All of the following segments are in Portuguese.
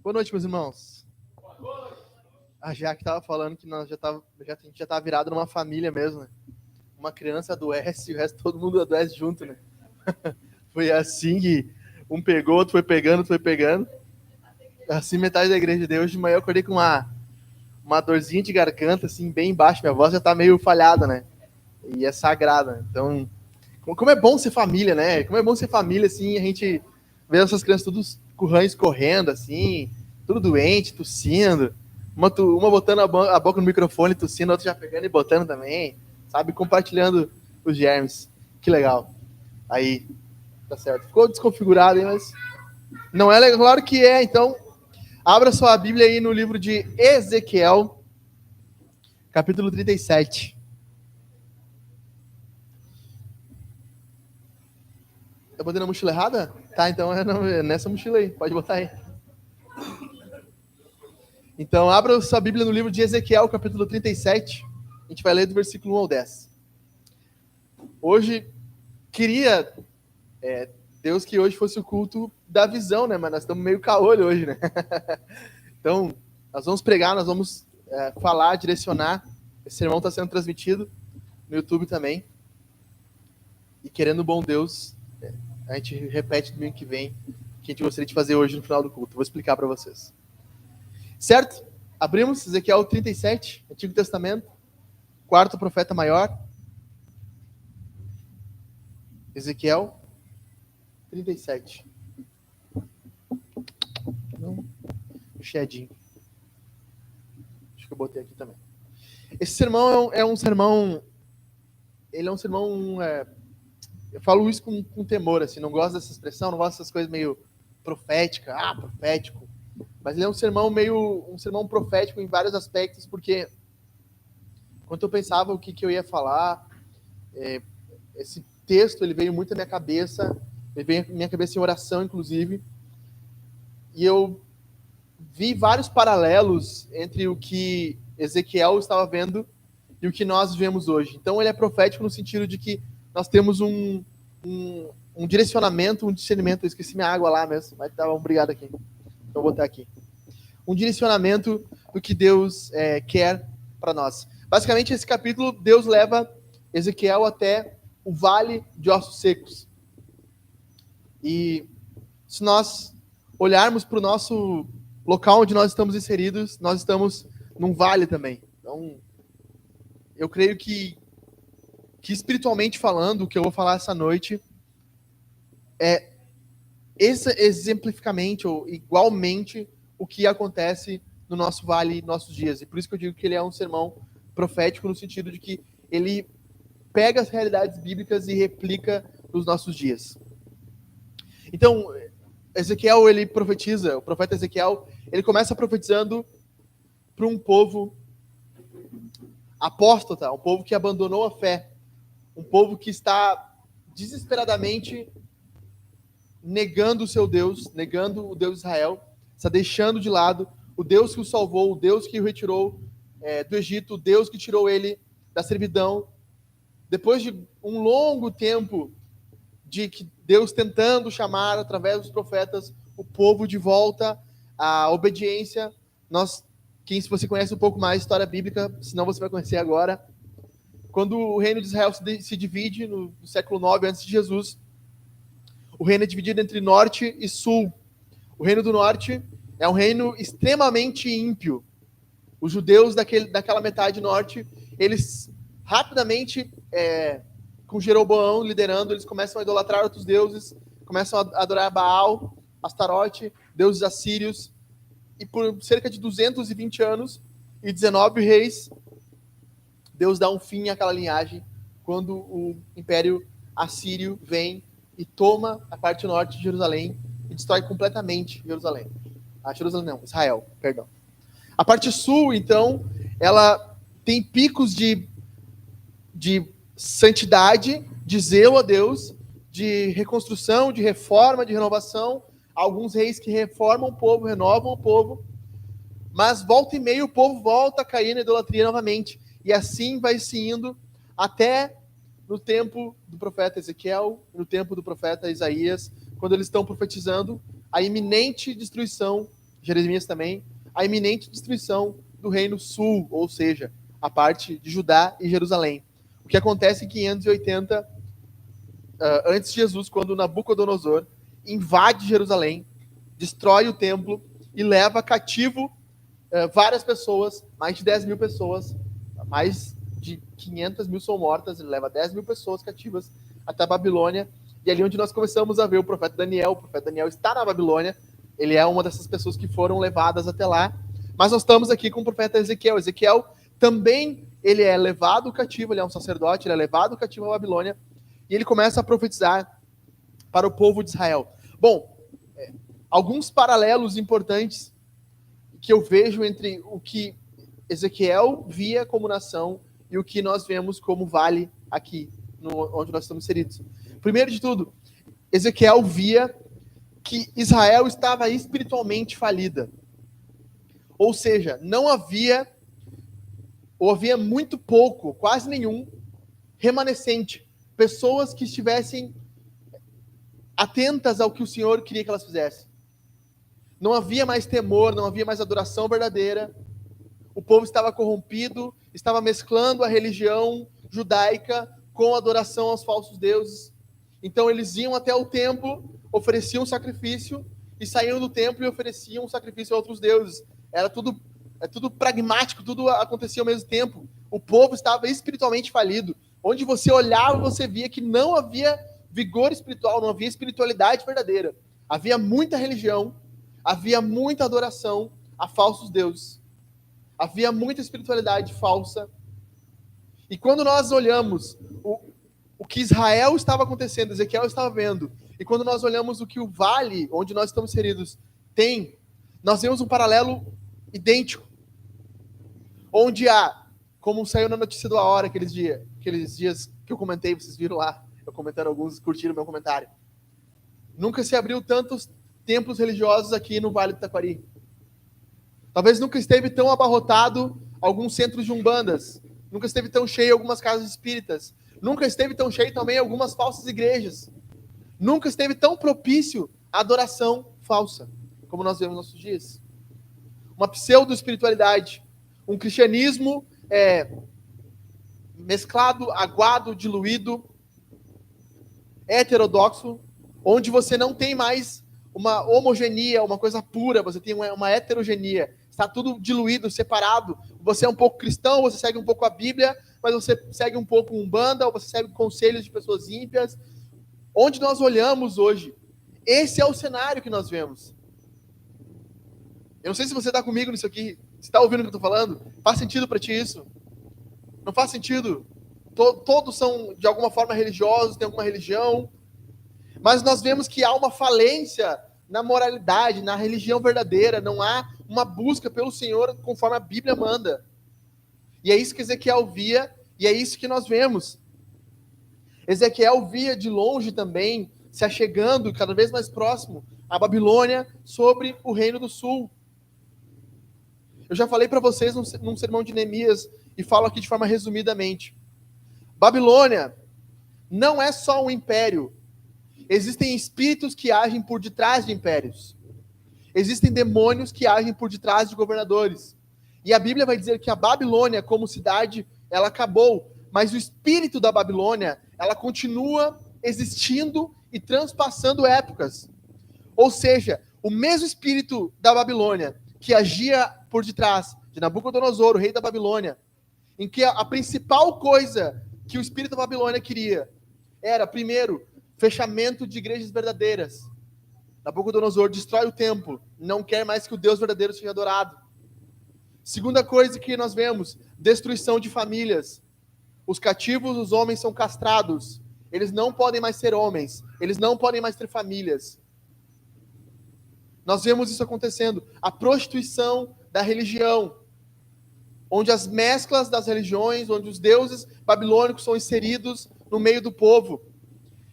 Boa noite, meus irmãos. A Jaque estava falando que nós a gente já tá virado numa família mesmo, né? Uma criança adoece e o resto todo mundo adoece junto, né? Foi assim que um pegou, outro foi pegando, outro foi pegando. Assim, metade da igreja de Deus. De manhã eu acordei com uma dorzinha de garganta, assim, bem embaixo. Minha voz já tá meio falhada, né? E é sagrada. Então, como é bom ser família, né? Como é bom ser família, assim, a gente vê essas crianças tudo com rãs correndo, assim, tudo doente, tossindo. Uma botando a boca no microfone, tossindo, a outra já pegando e botando também, sabe? Compartilhando os germes. Que legal. Aí, tá certo. Ficou desconfigurado, hein, mas não é legal. Claro que é, então, abra sua Bíblia aí no livro de Ezequiel, capítulo 37. Eu botei na mochila errada? Tá, então é nessa mochila aí. Pode botar aí. Então, abra sua Bíblia no livro de Ezequiel, capítulo 37. A gente vai ler do versículo 1 ao 10. Hoje, queria Deus que hoje fosse o culto da visão, né? Mas nós estamos meio caolho hoje, né? Então, nós vamos pregar, nós vamos falar, direcionar. Esse sermão está sendo transmitido no YouTube também. E querendo o bom Deus, a gente repete domingo que vem o que a gente gostaria de fazer hoje no final do culto. Vou explicar para vocês. Certo? Abrimos Ezequiel 37, Antigo Testamento, quarto profeta maior. Ezequiel 37. Não, chiadinho. Acho que eu botei aqui também. Esse sermão é um sermão. Ele é um sermão. Eu falo isso com temor, assim, não gosto dessa expressão, não gosto dessas coisas meio profética, profético. Mas ele é um sermão profético em vários aspectos, porque quando eu pensava o que eu ia falar, esse texto ele veio muito à minha cabeça, ele veio à minha cabeça em oração, inclusive, e eu vi vários paralelos entre o que Ezequiel estava vendo e o que nós vemos hoje. Então ele é profético no sentido de que nós temos um direcionamento, um discernimento. Eu esqueci minha água lá mesmo, mas tá, obrigado aqui. Então vou botar aqui. Um direcionamento do que Deus quer para nós. Basicamente, esse capítulo, Deus leva Ezequiel até o vale de ossos secos. E se nós olharmos para o nosso local onde nós estamos inseridos, nós estamos num vale também. Então, eu creio que espiritualmente falando, o que eu vou falar essa noite é exemplificamente ou igualmente o que acontece no nosso vale, nossos dias. E por isso que eu digo que ele é um sermão profético no sentido de que ele pega as realidades bíblicas e replica nos nossos dias. Então, Ezequiel, ele profetiza, o profeta Ezequiel, ele começa profetizando para um povo apóstata, um povo que abandonou a fé, um povo que está desesperadamente negando o seu Deus, negando o Deus de Israel, está deixando de lado o Deus que o salvou, o Deus que o retirou do Egito, o Deus que tirou ele da servidão. Depois de um longo tempo de que Deus tentando chamar através dos profetas o povo de volta à obediência, se você conhece um pouco mais a história bíblica, senão você vai conhecer agora, quando o reino de Israel se divide no século 9 antes de Jesus, o reino é dividido entre norte e sul. O reino do norte é um reino extremamente ímpio. Os judeus daquela metade norte, eles rapidamente, com Jeroboão liderando, eles começam a idolatrar outros deuses, começam a adorar Baal, Astarote, deuses assírios, e por cerca de 220 anos e 19 reis, Deus dá um fim àquela linhagem, quando o Império Assírio vem e toma a parte norte de Jerusalém e destrói completamente Jerusalém. Israel, perdão. A parte sul, então, ela tem picos de santidade, de zelo a Deus, de reconstrução, de reforma, de renovação. Alguns reis que reformam o povo, renovam o povo, mas volta e meia o povo volta a cair na idolatria novamente. E assim vai se indo até no tempo do profeta Ezequiel, no tempo do profeta Isaías, quando eles estão profetizando a iminente destruição Jeremias também, a iminente destruição do reino sul, ou seja, a parte de Judá e Jerusalém. O que acontece em 580 antes de Jesus, quando Nabucodonosor invade Jerusalém, destrói o templo e leva cativo várias pessoas, mais de 10 mil pessoas, mais de 500 mil são mortas, ele leva 10 mil pessoas cativas até a Babilônia, e ali onde nós começamos a ver o profeta Daniel está na Babilônia, ele é uma dessas pessoas que foram levadas até lá, mas nós estamos aqui com o profeta Ezequiel também, ele é levado cativo, ele é um sacerdote, ele é levado cativo à Babilônia, e ele começa a profetizar para o povo de Israel. Bom, alguns paralelos importantes que eu vejo entre o que Ezequiel via como nação e o que nós vemos como vale aqui, onde nós estamos inseridos. Primeiro de tudo, Ezequiel via que Israel estava espiritualmente falida. Ou seja, não havia, ou havia muito pouco, quase nenhum, remanescente. Pessoas que estivessem atentas ao que o Senhor queria que elas fizessem. Não havia mais temor, não havia mais adoração verdadeira. O povo estava corrompido, estava mesclando a religião judaica com a adoração aos falsos deuses. Então eles iam até o templo, ofereciam um sacrifício e saíam do templo e ofereciam um sacrifício a outros deuses. Era tudo pragmático, tudo acontecia ao mesmo tempo. O povo estava espiritualmente falido. Onde você olhava, você via que não havia vigor espiritual, não havia espiritualidade verdadeira. Havia muita religião, havia muita adoração a falsos deuses. Havia muita espiritualidade falsa. E quando nós olhamos o que Israel estava acontecendo, Ezequiel estava vendo, e quando nós olhamos o que o vale, onde nós estamos inseridos, tem, nós vemos um paralelo idêntico. Onde há, como saiu na notícia do A Hora aqueles dias que eu comentei, vocês viram lá, eu comentando, alguns curtiram meu comentário. Nunca se abriu tantos templos religiosos aqui no Vale do Taquari. Talvez nunca esteve tão abarrotado alguns centros de umbandas. Nunca esteve tão cheio algumas casas espíritas. Nunca esteve tão cheio também algumas falsas igrejas. Nunca esteve tão propício à adoração falsa, como nós vemos nos nossos dias. Uma pseudo-espiritualidade. Um cristianismo mesclado, aguado, diluído, heterodoxo, onde você não tem mais uma homogeneia, uma coisa pura, você tem uma heterogeneia. Está tudo diluído, separado. Você é um pouco cristão, você segue um pouco a Bíblia, mas você segue um pouco Umbanda, ou você segue conselhos de pessoas ímpias. Onde nós olhamos hoje, esse é o cenário que nós vemos. Eu não sei se você está comigo nisso aqui, você está ouvindo o que eu estou falando? Faz sentido para ti isso? Não faz sentido? Todos são, de alguma forma, religiosos, têm alguma religião, mas nós vemos que há uma falência na moralidade, na religião verdadeira, não há uma busca pelo Senhor conforme a Bíblia manda. E é isso que Ezequiel via, e é isso que nós vemos. Ezequiel via de longe também, se achegando cada vez mais próximo, a Babilônia sobre o Reino do Sul. Eu já falei para vocês num sermão de Neemias, e falo aqui de forma resumidamente. Babilônia não é só um império. Existem espíritos que agem por detrás de impérios. Existem demônios que agem por detrás de governadores. E a Bíblia vai dizer que a Babilônia, como cidade, ela acabou. Mas o espírito da Babilônia, ela continua existindo e transpassando épocas. Ou seja, o mesmo espírito da Babilônia, que agia por detrás de Nabucodonosor, o rei da Babilônia, em que a principal coisa que o espírito da Babilônia queria era, primeiro, fechamento de igrejas verdadeiras. Nabucodonosor destrói o templo, não quer mais que o Deus verdadeiro seja adorado. Segunda coisa que nós vemos, destruição de famílias. Os cativos, os homens são castrados. Eles não podem mais ser homens, eles não podem mais ter famílias. Nós vemos isso acontecendo. A prostituição da religião, onde as mesclas das religiões, onde os deuses babilônicos são inseridos no meio do povo.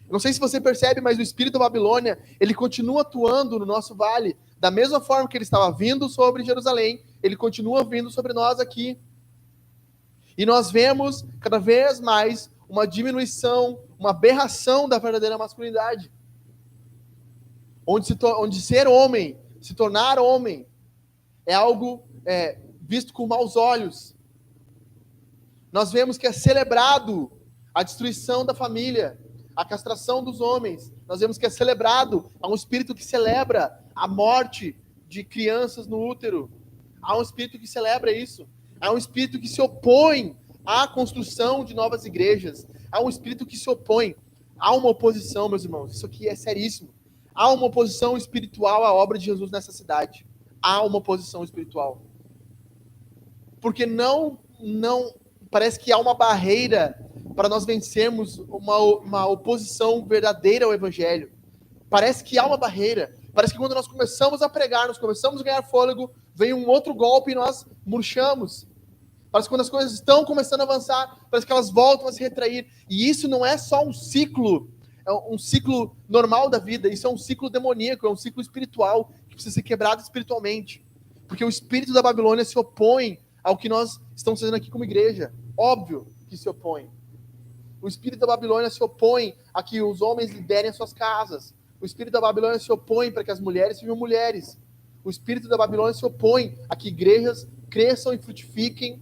Não sei se você percebe, mas o espírito da Babilônia, ele continua atuando no nosso vale, da mesma forma que ele estava vindo sobre Jerusalém, ele continua vindo sobre nós aqui. E nós vemos cada vez mais uma diminuição, uma aberração da verdadeira masculinidade. Onde ser homem, se tornar homem, é algo visto com maus olhos. Nós vemos que é celebrado a destruição da família, a castração dos homens. Nós vemos que é celebrado, há um espírito que celebra a morte de crianças no útero. Há um espírito que celebra isso. Há um espírito que se opõe à construção de novas igrejas. Há um espírito que se opõe. Há uma oposição, meus irmãos. Isso aqui é seríssimo. Há uma oposição espiritual à obra de Jesus nessa cidade. Há uma oposição espiritual. Porque não parece que há uma barreira para nós vencermos uma oposição verdadeira ao Evangelho. Parece que há uma barreira. Parece que quando nós começamos a pregar, nós começamos a ganhar fôlego, vem um outro golpe e nós murchamos. Parece que quando as coisas estão começando a avançar, parece que elas voltam a se retrair. E isso não é só um ciclo normal da vida, isso é um ciclo demoníaco, é um ciclo espiritual, que precisa ser quebrado espiritualmente. Porque o espírito da Babilônia se opõe ao que nós estamos fazendo aqui como igreja. Óbvio que se opõe. O espírito da Babilônia se opõe a que os homens liderem as suas casas. O espírito da Babilônia se opõe para que as mulheres sejam mulheres. O espírito da Babilônia se opõe a que igrejas cresçam e frutifiquem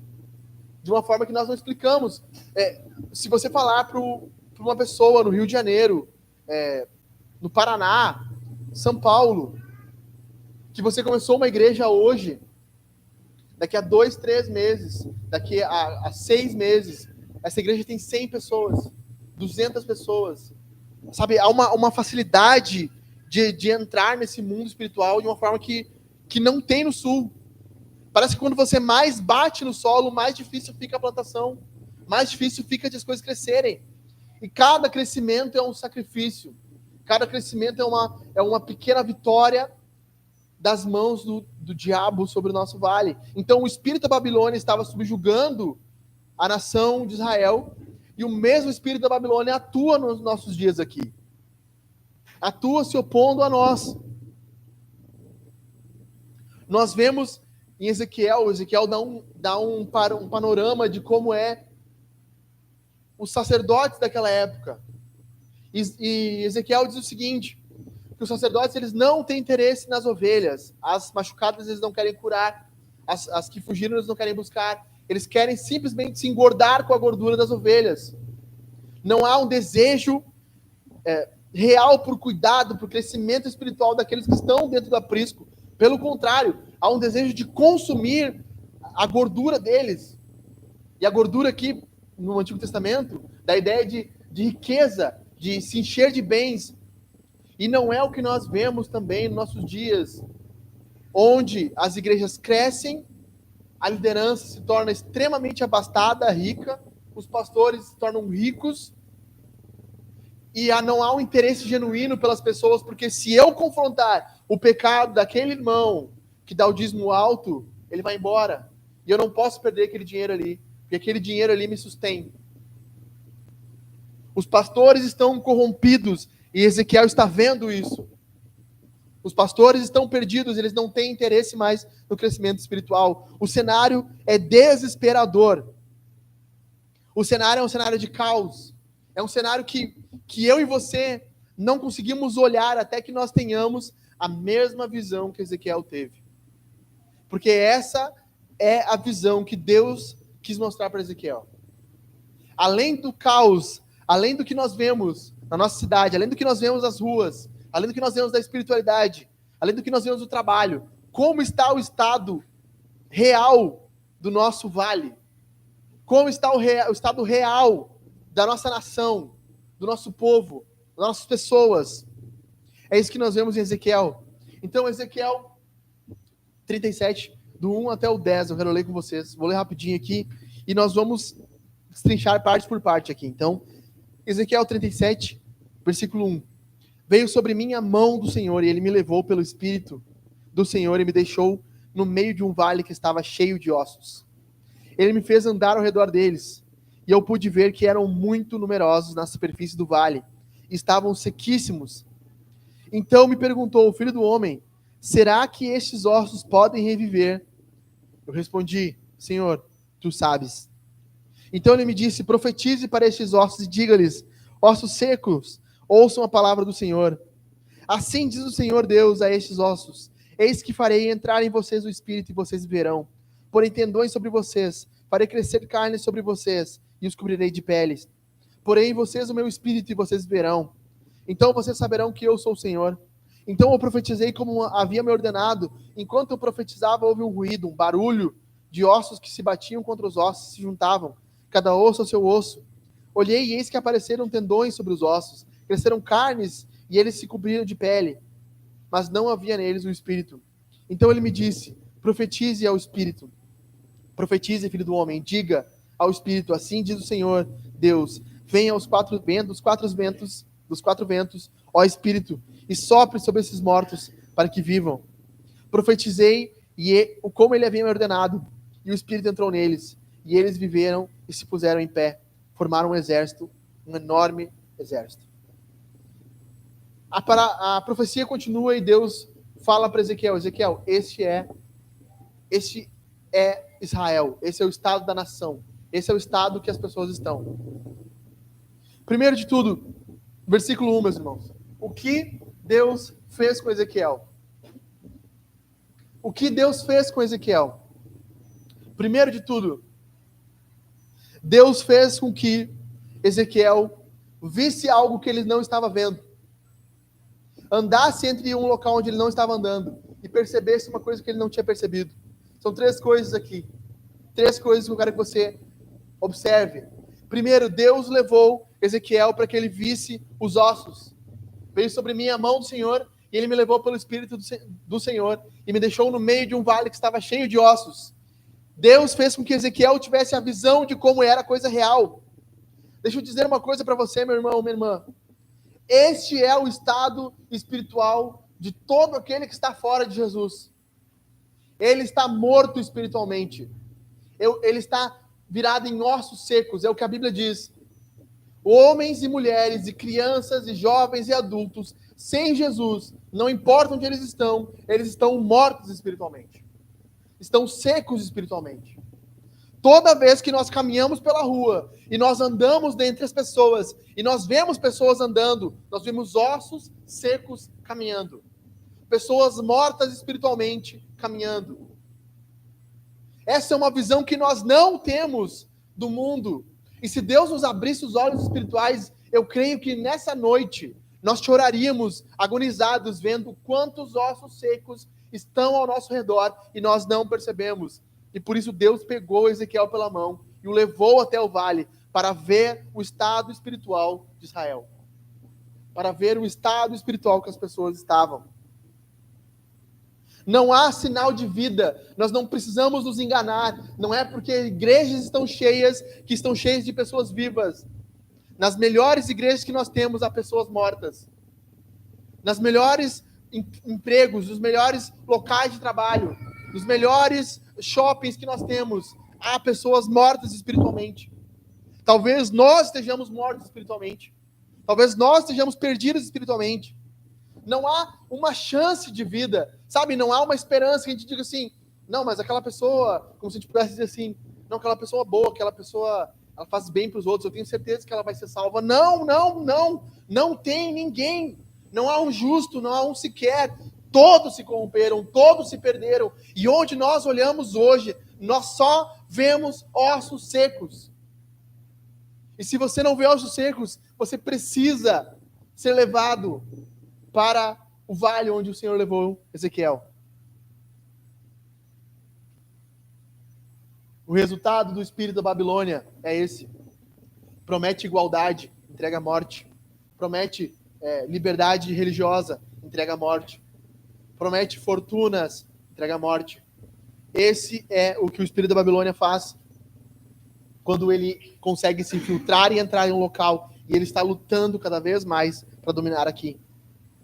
de uma forma que nós não explicamos. Se você falar para uma pessoa no Rio de Janeiro, no Paraná, São Paulo, que você começou uma igreja hoje, daqui a 2, 3 meses, daqui a 6 meses, essa igreja tem 100 pessoas, 200 pessoas. Sabe, há uma facilidade de entrar nesse mundo espiritual de uma forma que não tem no sul. Parece que quando você mais bate no solo, mais difícil fica a plantação, mais difícil fica de as coisas crescerem. E cada crescimento é um sacrifício. Cada crescimento é uma pequena vitória das mãos do diabo sobre o nosso vale. Então o espírito da Babilônia estava subjugando a nação de Israel, e o mesmo espírito da Babilônia atua nos nossos dias aqui. Atua se opondo a nós. Nós vemos em Ezequiel dá um panorama de como os sacerdotes daquela época. E Ezequiel diz o seguinte, que os sacerdotes eles não têm interesse nas ovelhas, as machucadas eles não querem curar, as que fugiram eles não querem buscar, eles querem simplesmente se engordar com a gordura das ovelhas. Não há um desejo real por cuidado, por crescimento espiritual daqueles que estão dentro do aprisco. Pelo contrário, há um desejo de consumir a gordura deles. E a gordura aqui, no Antigo Testamento, da ideia de riqueza, de se encher de bens. E não é o que nós vemos também nos nossos dias, onde as igrejas crescem, a liderança se torna extremamente abastada, rica, os pastores se tornam ricos, e não há um interesse genuíno pelas pessoas, porque se eu confrontar o pecado daquele irmão que dá o dízimo alto, ele vai embora. E eu não posso perder aquele dinheiro ali, porque aquele dinheiro ali me sustém. Os pastores estão corrompidos, e Ezequiel está vendo isso. Os pastores estão perdidos, eles não têm interesse mais no crescimento espiritual. O cenário é desesperador. O cenário é um cenário de caos. É um cenário que eu e você não conseguimos olhar até que nós tenhamos a mesma visão que Ezequiel teve. Porque essa é a visão que Deus quis mostrar para Ezequiel. Além do caos, além do que nós vemos na nossa cidade, além do que nós vemos nas ruas, além do que nós vemos da espiritualidade, além do que nós vemos do trabalho, como está o estado real do nosso vale? Como está o estado real da nossa nação, do nosso povo, das nossas pessoas? É isso que nós vemos em Ezequiel. Então, Ezequiel 37, do 1 até o 10, eu quero ler com vocês. Vou ler rapidinho aqui e nós vamos destrinchar parte por parte aqui. Então, Ezequiel 37, versículo 1. Veio sobre mim a mão do Senhor, e ele me levou pelo Espírito do Senhor e me deixou no meio de um vale que estava cheio de ossos. Ele me fez andar ao redor deles, e eu pude ver que eram muito numerosos na superfície do vale, e estavam sequíssimos. Então me perguntou, filho do homem, será que estes ossos podem reviver? Eu respondi, Senhor, tu sabes. Então ele me disse, profetize para estes ossos e diga-lhes, ossos secos, ouçam a palavra do Senhor. Assim diz o Senhor Deus a estes ossos, Eis que farei entrar em vocês o Espírito e vocês verão. Porém tendões sobre vocês, farei crescer carne sobre vocês e os cobrirei de peles. Porém em vocês o meu Espírito e vocês verão. Então vocês saberão que eu sou o Senhor. Então eu profetizei como havia me ordenado. Enquanto eu profetizava, houve um ruído, um barulho de ossos que se batiam contra os ossos e se juntavam, cada osso ao seu osso. Olhei e eis que apareceram tendões sobre os ossos, cresceram carnes e eles se cobriram de pele, mas não havia neles o Espírito. Então ele me disse: profetize ao Espírito. Profetize, filho do homem, diga ao Espírito: assim diz o Senhor Deus: venha aos quatro ventos, ó Espírito, e sopre sobre esses mortos, para que vivam. Profetizei, como ele havia me ordenado, e o Espírito entrou neles, e eles viveram e se puseram em pé, formaram um exército, um enorme exército. A profecia continua e Deus fala para Ezequiel: Ezequiel, este é Israel, esse é o estado da nação, esse é o estado que as pessoas estão. Primeiro de tudo, versículo 1, meus irmãos. O que Deus fez com Ezequiel? O que Deus fez com Ezequiel? Primeiro de tudo, Deus fez com que Ezequiel visse algo que ele não estava vendo. Andasse entre um local onde ele não estava andando e percebesse uma coisa que ele não tinha percebido. São 3 coisas aqui. 3 coisas que eu quero que você observe. Primeiro, Deus levou Ezequiel para que ele visse os ossos. Veio sobre mim a mão do Senhor e ele me levou pelo Espírito do Senhor e me deixou no meio de um vale que estava cheio de ossos. Deus fez com que Ezequiel tivesse a visão de como era a coisa real. Deixa eu dizer uma coisa para você, meu irmão, minha irmã. Este é o estado espiritual de todo aquele que está fora de Jesus. Ele está morto espiritualmente. Ele está virado em ossos secos, é o que a Bíblia diz. Homens e mulheres, e crianças, e jovens e adultos, sem Jesus, não importa onde eles estão mortos espiritualmente. Estão secos espiritualmente. Toda vez que nós caminhamos pela rua, e nós andamos dentre as pessoas, e nós vemos pessoas andando, nós vemos ossos secos caminhando. Pessoas mortas espiritualmente caminhando. Essa é uma visão que nós não temos do mundo. E se Deus nos abrisse os olhos espirituais, eu creio que nessa noite nós choraríamos agonizados vendo quantos ossos secos estão ao nosso redor e nós não percebemos. E por isso Deus pegou Ezequiel pela mão e o levou até o vale para ver o estado espiritual de Israel. Para ver o estado espiritual que as pessoas estavam. Não há sinal de vida, nós não precisamos nos enganar, não é porque igrejas estão cheias de pessoas vivas. Nas melhores igrejas que nós temos, há pessoas mortas. Nas melhores empregos, nos melhores locais de trabalho, nos melhores shoppings que nós temos, há pessoas mortas espiritualmente. Talvez nós estejamos mortos espiritualmente. Talvez nós estejamos perdidos espiritualmente. Não há uma chance de vida, sabe? Não há uma esperança que a gente diga assim, não, mas aquela pessoa, como se a gente pudesse dizer assim, não, aquela pessoa boa, aquela pessoa, ela faz bem para os outros, eu tenho certeza que ela vai ser salva. Não tem ninguém, não há um justo, não há um sequer, todos se corromperam, todos se perderam, e onde nós olhamos hoje, nós só vemos ossos secos. E se você não vê ossos secos, você precisa ser levado para o vale onde o Senhor levou Ezequiel. O resultado do espírito da Babilônia é esse. Promete igualdade, entrega a morte. Promete liberdade religiosa, entrega a morte. Promete fortunas, entrega a morte. Esse é o que o espírito da Babilônia faz quando ele consegue se infiltrar e entrar em um local e ele está lutando cada vez mais para dominar aqui.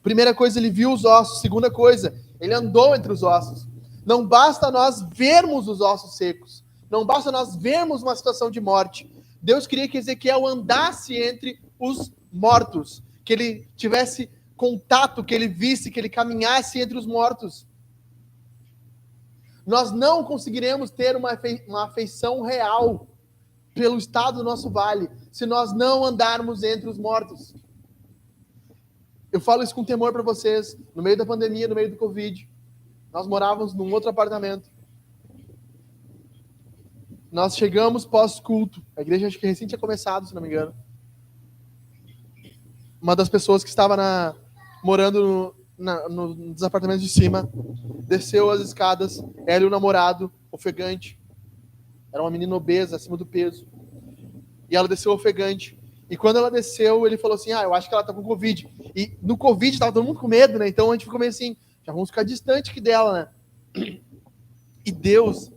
Primeira coisa, ele viu os ossos. Segunda coisa, ele andou entre os ossos. Não basta nós vermos os ossos secos. Não basta nós vermos uma situação de morte. Deus queria que Ezequiel andasse entre os mortos. Que ele tivesse contato, que ele visse, que ele caminhasse entre os mortos. Nós não conseguiremos ter uma afeição real pelo estado do nosso vale se nós não andarmos entre os mortos. Eu falo isso com temor para vocês, no meio da pandemia, no meio do Covid. Nós morávamos num outro apartamento. Nós chegamos pós-culto. A igreja acho que recém tinha começado, se não me engano. Uma das pessoas que estava morando nos apartamentos de cima desceu as escadas. Ela e o namorado, ofegante. Era uma menina obesa, acima do peso. E ela desceu ofegante. E quando ela desceu, ele falou assim, eu acho que ela tá com Covid. E no Covid tava todo mundo com medo, né? Então a gente ficou meio assim, já vamos ficar distante aqui dela, né? E Deus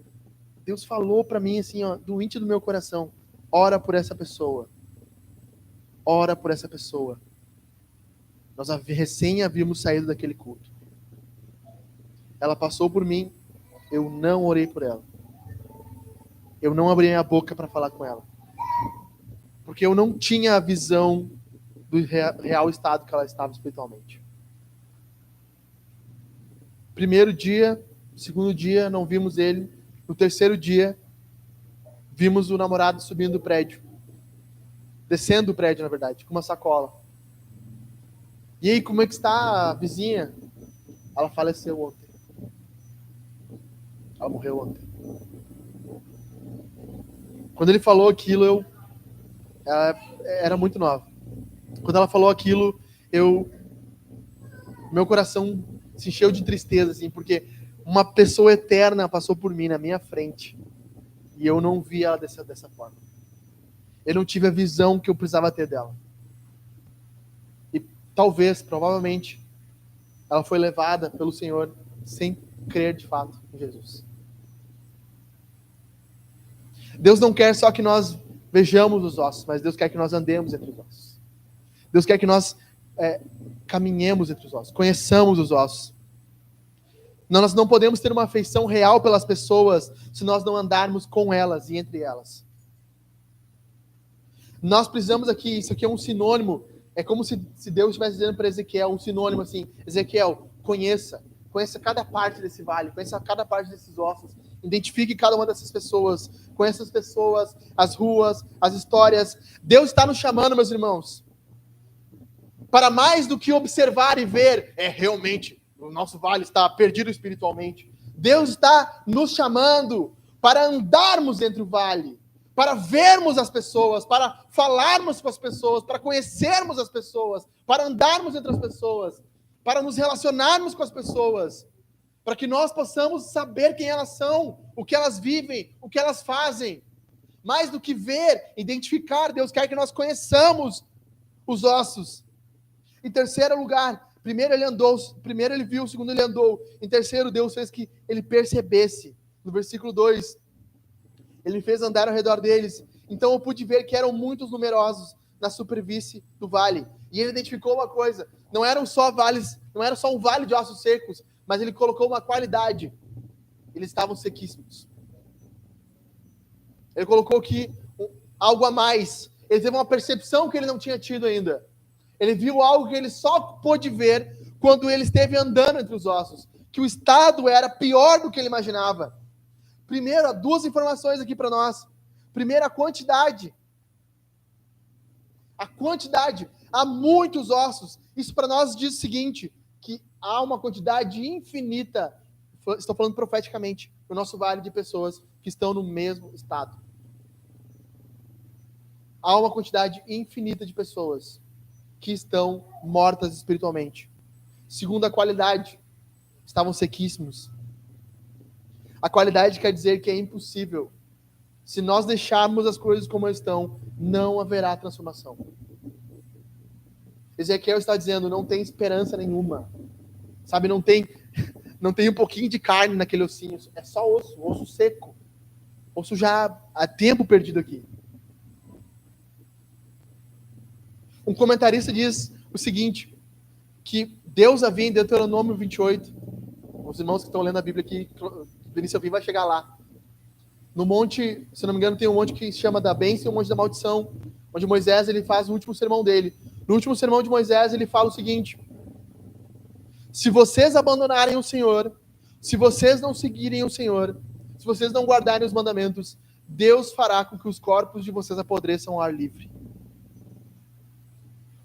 falou pra mim assim, do íntimo do meu coração, ora por essa pessoa. Ora por essa pessoa. Nós recém havíamos saído daquele culto. Ela passou por mim, eu não orei por ela. Eu não abri minha boca para falar com ela. Porque eu não tinha a visão do real estado que ela estava espiritualmente. Primeiro dia, segundo dia, não vimos ele. No terceiro dia, vimos o namorado subindo o prédio. Descendo o prédio, na verdade, com uma sacola. E aí, como é que está a vizinha? Ela faleceu ontem. Ela morreu ontem. Quando ele falou aquilo, ela era muito nova. Quando ela falou aquilo, meu coração se encheu de tristeza, assim, porque uma pessoa eterna passou por mim na minha frente e eu não vi ela dessa forma. Eu não tive a visão que eu precisava ter dela. E talvez, provavelmente, ela foi levada pelo Senhor sem crer de fato em Jesus. Deus não quer só que nós vejamos os ossos, mas Deus quer que nós andemos entre os ossos. Deus quer que nós caminhemos entre os ossos, conheçamos os ossos. Nós não podemos ter uma afeição real pelas pessoas se nós não andarmos com elas e entre elas. Nós precisamos aqui, isso aqui é um sinônimo, é como se Deus estivesse dizendo para Ezequiel, um sinônimo assim, Ezequiel, conheça cada parte desse vale, conheça cada parte desses ossos, identifique cada uma dessas pessoas, conheça as pessoas, as ruas, as histórias. Deus está nos chamando, meus irmãos, para mais do que observar e ver, realmente, o nosso vale está perdido espiritualmente. Deus está nos chamando para andarmos entre o vale, para vermos as pessoas, para falarmos com as pessoas, para conhecermos as pessoas, para andarmos entre as pessoas, para nos relacionarmos com as pessoas, para que nós possamos saber quem elas são, o que elas vivem, o que elas fazem. Mais do que ver, identificar, Deus quer que nós conheçamos os ossos. Em terceiro lugar, primeiro ele viu, segundo ele andou. Em terceiro, Deus fez que ele percebesse. No versículo 2, ele fez andar ao redor deles. Então eu pude ver que eram muitos numerosos na superfície do vale. E ele identificou uma coisa, não era só um vale de ossos secos, mas ele colocou uma qualidade. Eles estavam sequíssimos. Ele colocou aqui algo a mais. Ele teve uma percepção que ele não tinha tido ainda. Ele viu algo que ele só pôde ver quando ele esteve andando entre os ossos. Que o estado era pior do que ele imaginava. Primeiro, há duas informações aqui para nós. Primeiro, a quantidade. A quantidade. Há muitos ossos. Isso para nós diz o seguinte, que há uma quantidade infinita, estou falando profeticamente, no nosso vale de pessoas que estão no mesmo estado. Há uma quantidade infinita de pessoas que estão mortas espiritualmente. Segundo, a qualidade. Estavam sequíssimos. A qualidade quer dizer que é impossível. Se nós deixarmos as coisas como estão, não haverá transformação. Ezequiel está dizendo, não tem esperança nenhuma. Sabe, não tem um pouquinho de carne naquele ossinho. É só osso seco. Osso já há tempo perdido aqui. Um comentarista diz o seguinte, que Deus havia em Deuteronômio 28, os irmãos que estão lendo a Bíblia aqui, do início ao fim vai chegar lá. No monte, se não me engano, tem um monte que se chama da bênção e um monte da maldição, onde Moisés ele faz o último sermão dele. No último sermão de Moisés, ele fala o seguinte, se vocês abandonarem o Senhor, se vocês não seguirem o Senhor, se vocês não guardarem os mandamentos, Deus fará com que os corpos de vocês apodreçam ao ar livre.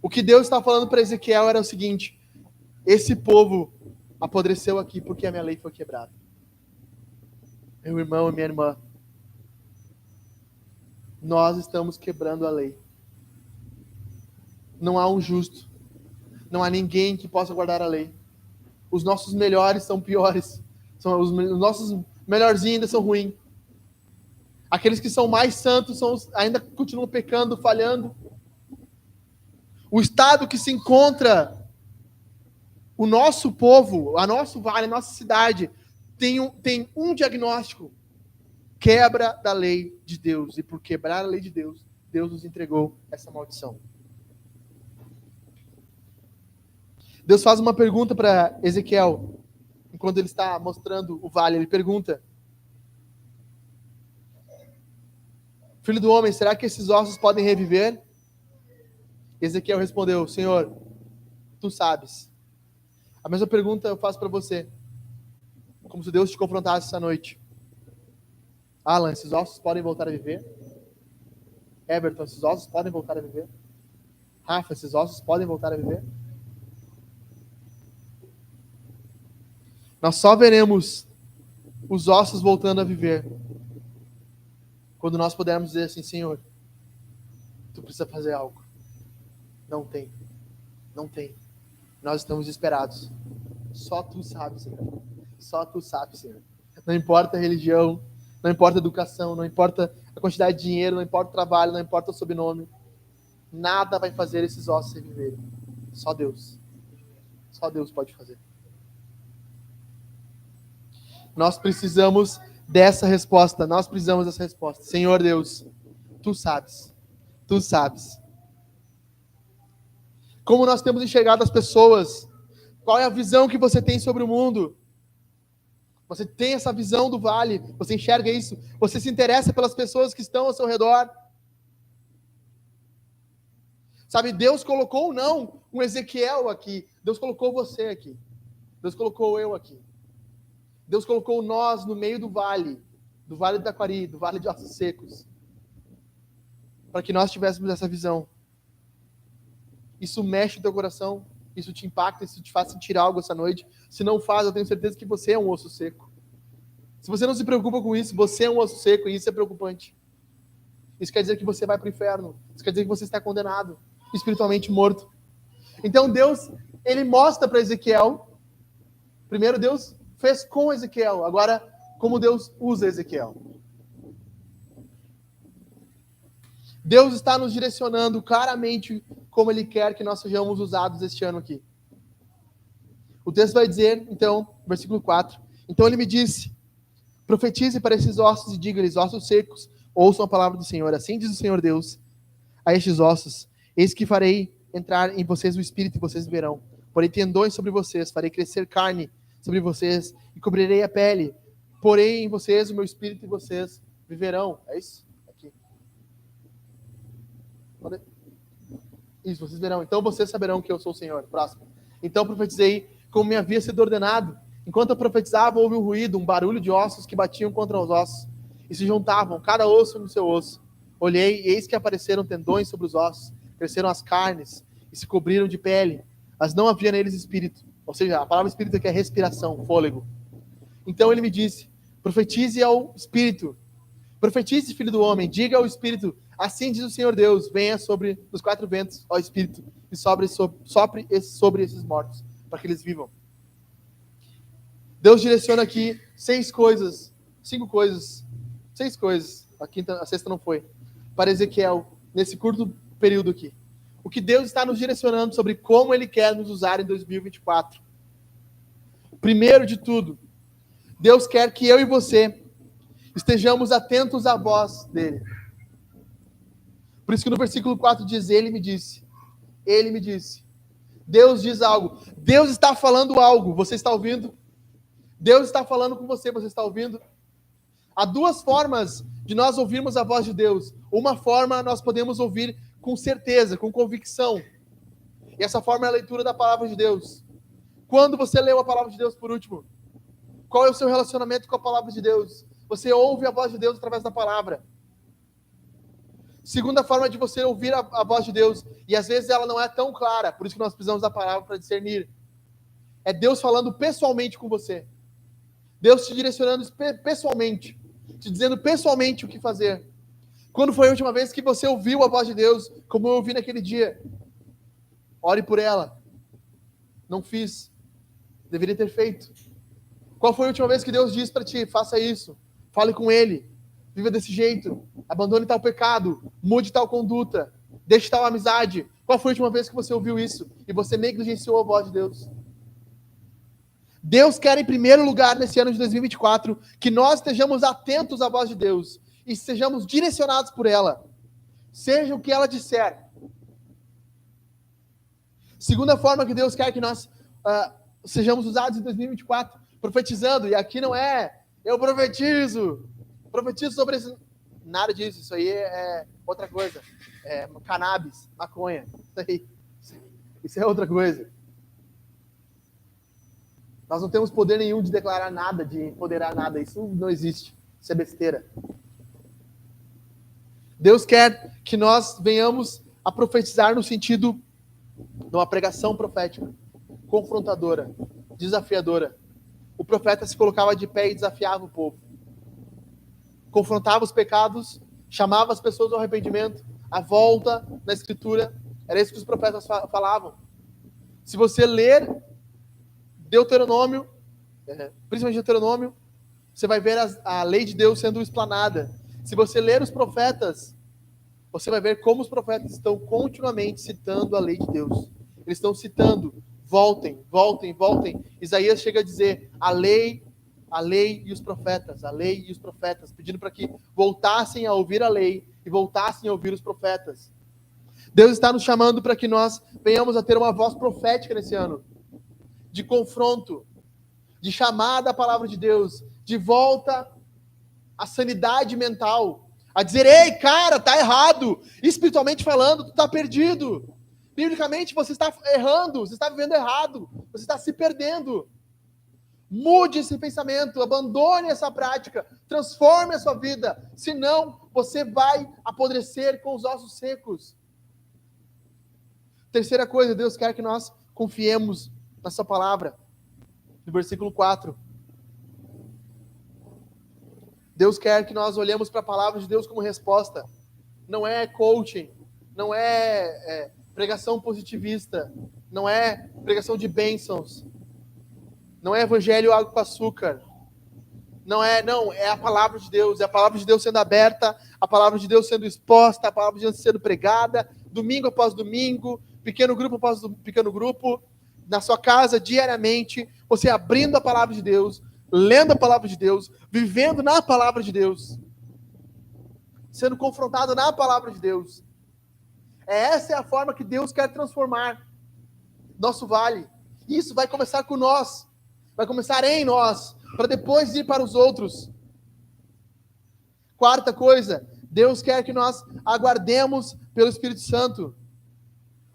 O que Deus está falando para Ezequiel era o seguinte, esse povo apodreceu aqui porque a minha lei foi quebrada. Meu irmão e minha irmã, nós estamos quebrando a lei. Não há um justo. Não há ninguém que possa guardar a lei. Os nossos melhores são piores. Os nossos melhorzinhos ainda são ruins. Aqueles que são mais santos ainda continuam pecando, falhando. O estado que se encontra o nosso povo, a nosso vale, a nossa cidade, tem um diagnóstico: quebra da lei de Deus. E por quebrar a lei de Deus, Deus nos entregou essa maldição. Deus faz uma pergunta para Ezequiel, enquanto ele está mostrando o vale. Ele pergunta: filho do homem, será que esses ossos podem reviver? Ezequiel respondeu: Senhor, tu sabes. A mesma pergunta eu faço para você, como se Deus te confrontasse essa noite. Alan, esses ossos podem voltar a viver? Everton, esses ossos podem voltar a viver? Rafa, esses ossos podem voltar a viver? Nós só veremos os ossos voltando a viver quando nós pudermos dizer assim: Senhor, tu precisa fazer algo. Não tem. Não tem. Nós estamos desesperados. Só tu sabes, Senhor. Só tu sabes, Senhor. Não importa a religião, não importa a educação, não importa a quantidade de dinheiro, não importa o trabalho, não importa o sobrenome. Nada vai fazer esses ossos reviverem. Só Deus. Só Deus pode fazer. Nós precisamos dessa resposta. Nós precisamos dessa resposta. Senhor Deus, tu sabes. Tu sabes. Como nós temos enxergado as pessoas? Qual é a visão que você tem sobre o mundo? Você tem essa visão do vale? Você enxerga isso? Você se interessa pelas pessoas que estão ao seu redor? Sabe, Deus colocou não um Ezequiel aqui. Deus colocou você aqui. Deus colocou eu aqui. Deus colocou nós no meio do vale do Taquari, do vale de ossos secos, para que nós tivéssemos essa visão. Isso mexe o teu coração, isso te impacta, isso te faz sentir algo essa noite. Se não faz, eu tenho certeza que você é um osso seco. Se você não se preocupa com isso, você é um osso seco e isso é preocupante. Isso quer dizer que você vai para o inferno. Isso quer dizer que você está condenado, espiritualmente morto. Então Deus, ele mostra para Ezequiel. Primeiro Deus fez com Ezequiel, agora como Deus usa Ezequiel. Deus está nos direcionando claramente como Ele quer que nós sejamos usados este ano aqui. O texto vai dizer, então, versículo 4, então ele me disse: profetize para esses ossos e diga-lhes: ossos secos, ouçam a palavra do Senhor. Assim diz o Senhor Deus a estes ossos: eis que farei entrar em vocês o espírito e vocês verão. Porei tendões sobre vocês, farei crescer carne sobre vocês e cobrirei a pele. Porei em vocês o meu espírito e vocês viverão. É isso? Aqui. Isso, vocês verão. Então vocês saberão que eu sou o Senhor. Próximo. Então profetizei como me havia sido ordenado. Enquanto eu profetizava, houve um ruído, um barulho de ossos que batiam contra os ossos e se juntavam, cada osso no seu osso. Olhei e eis que apareceram tendões sobre os ossos, cresceram as carnes e se cobriram de pele, mas não havia neles espírito. Ou seja, a palavra espírito aqui é respiração, fôlego. Então ele me disse: profetize ao espírito. Profetize, filho do homem, diga ao espírito: assim diz o Senhor Deus, venha sobre os quatro ventos, ó espírito, e sopre sobre esses mortos, para que eles vivam. Deus direciona aqui 6 coisas, a sexta não foi, para Ezequiel, nesse curto período aqui. O que Deus está nos direcionando sobre como Ele quer nos usar em 2024. Primeiro de tudo, Deus quer que eu e você estejamos atentos à voz dEle. Por isso que no versículo 4 diz: Ele me disse. Deus diz algo. Deus está falando algo. Você está ouvindo? Deus está falando com você. Você está ouvindo? Há 2 formas de nós ouvirmos a voz de Deus. Uma forma nós podemos ouvir com certeza, com convicção. E essa forma é a leitura da palavra de Deus. Quando você leu a palavra de Deus por último? Qual é o seu relacionamento com a palavra de Deus? Você ouve a voz de Deus através da palavra. Segunda forma de você ouvir a voz de Deus, e às vezes ela não é tão clara, por isso que nós precisamos da palavra para discernir, É Deus falando pessoalmente com você. Deus te direcionando pessoalmente, te dizendo pessoalmente o que fazer. Quando foi a última vez que você ouviu a voz de Deus, como eu ouvi naquele dia? Ore por ela. Não fiz. Deveria ter feito. Qual foi a última vez que Deus disse para ti? Faça isso. Fale com Ele. Viva desse jeito. Abandone tal pecado. Mude tal conduta. Deixe tal amizade. Qual foi a última vez que você ouviu isso? E você negligenciou a voz de Deus? Deus quer, em primeiro lugar, nesse ano de 2024, que nós estejamos atentos à voz de Deus e sejamos direcionados por ela. Seja o que ela disser. Segunda forma que Deus quer que nós sejamos usados em 2024, profetizando. E aqui não é, eu profetizo sobre esse... Nada disso, isso aí é outra coisa. É cannabis, maconha. Isso é outra coisa. Nós não temos poder nenhum de declarar nada, de empoderar nada. Isso não existe. Isso é besteira. Deus quer que nós venhamos a profetizar no sentido de uma pregação profética, confrontadora, desafiadora. O profeta se colocava de pé e desafiava o povo. Confrontava os pecados, chamava as pessoas ao arrependimento, à volta na Escritura. Era isso que os profetas falavam. Se você ler Deuteronômio, principalmente Deuteronômio, você vai ver a lei de Deus sendo explanada. Se você ler os profetas, você vai ver como os profetas estão continuamente citando a lei de Deus. Eles estão citando, voltem, voltem, voltem. Isaías chega a dizer, a lei e os profetas, a lei e os profetas, pedindo para que voltassem a ouvir a lei e voltassem a ouvir os profetas. Deus está nos chamando para que nós venhamos a ter uma voz profética nesse ano, de confronto, de chamada à palavra de Deus, de volta à sanidade mental, a dizer, ei, cara, tá errado, espiritualmente falando, tu tá perdido, biblicamente você está errando, você está vivendo errado, você está se perdendo. Mude esse pensamento, abandone essa prática, transforme a sua vida, senão você vai apodrecer com os ossos secos. Terceira coisa, Deus quer que nós confiemos na sua palavra. No versículo 4. Deus quer que nós olhemos para a palavra de Deus como resposta. Não é coaching, não é pregação positivista, não é pregação de bênçãos, não é evangelho água com açúcar. Não, é a palavra de Deus, é a palavra de Deus sendo aberta, a palavra de Deus sendo exposta, a palavra de Deus sendo pregada, domingo após domingo, pequeno grupo após pequeno grupo, na sua casa, diariamente, você abrindo a palavra de Deus, lendo a palavra de Deus, vivendo na palavra de Deus, sendo confrontado na palavra de Deus. Essa é a forma que Deus quer transformar nosso vale. Isso vai começar com nós, vai começar em nós, para depois ir para os outros. Quarta coisa, Deus quer que nós aguardemos pelo Espírito Santo.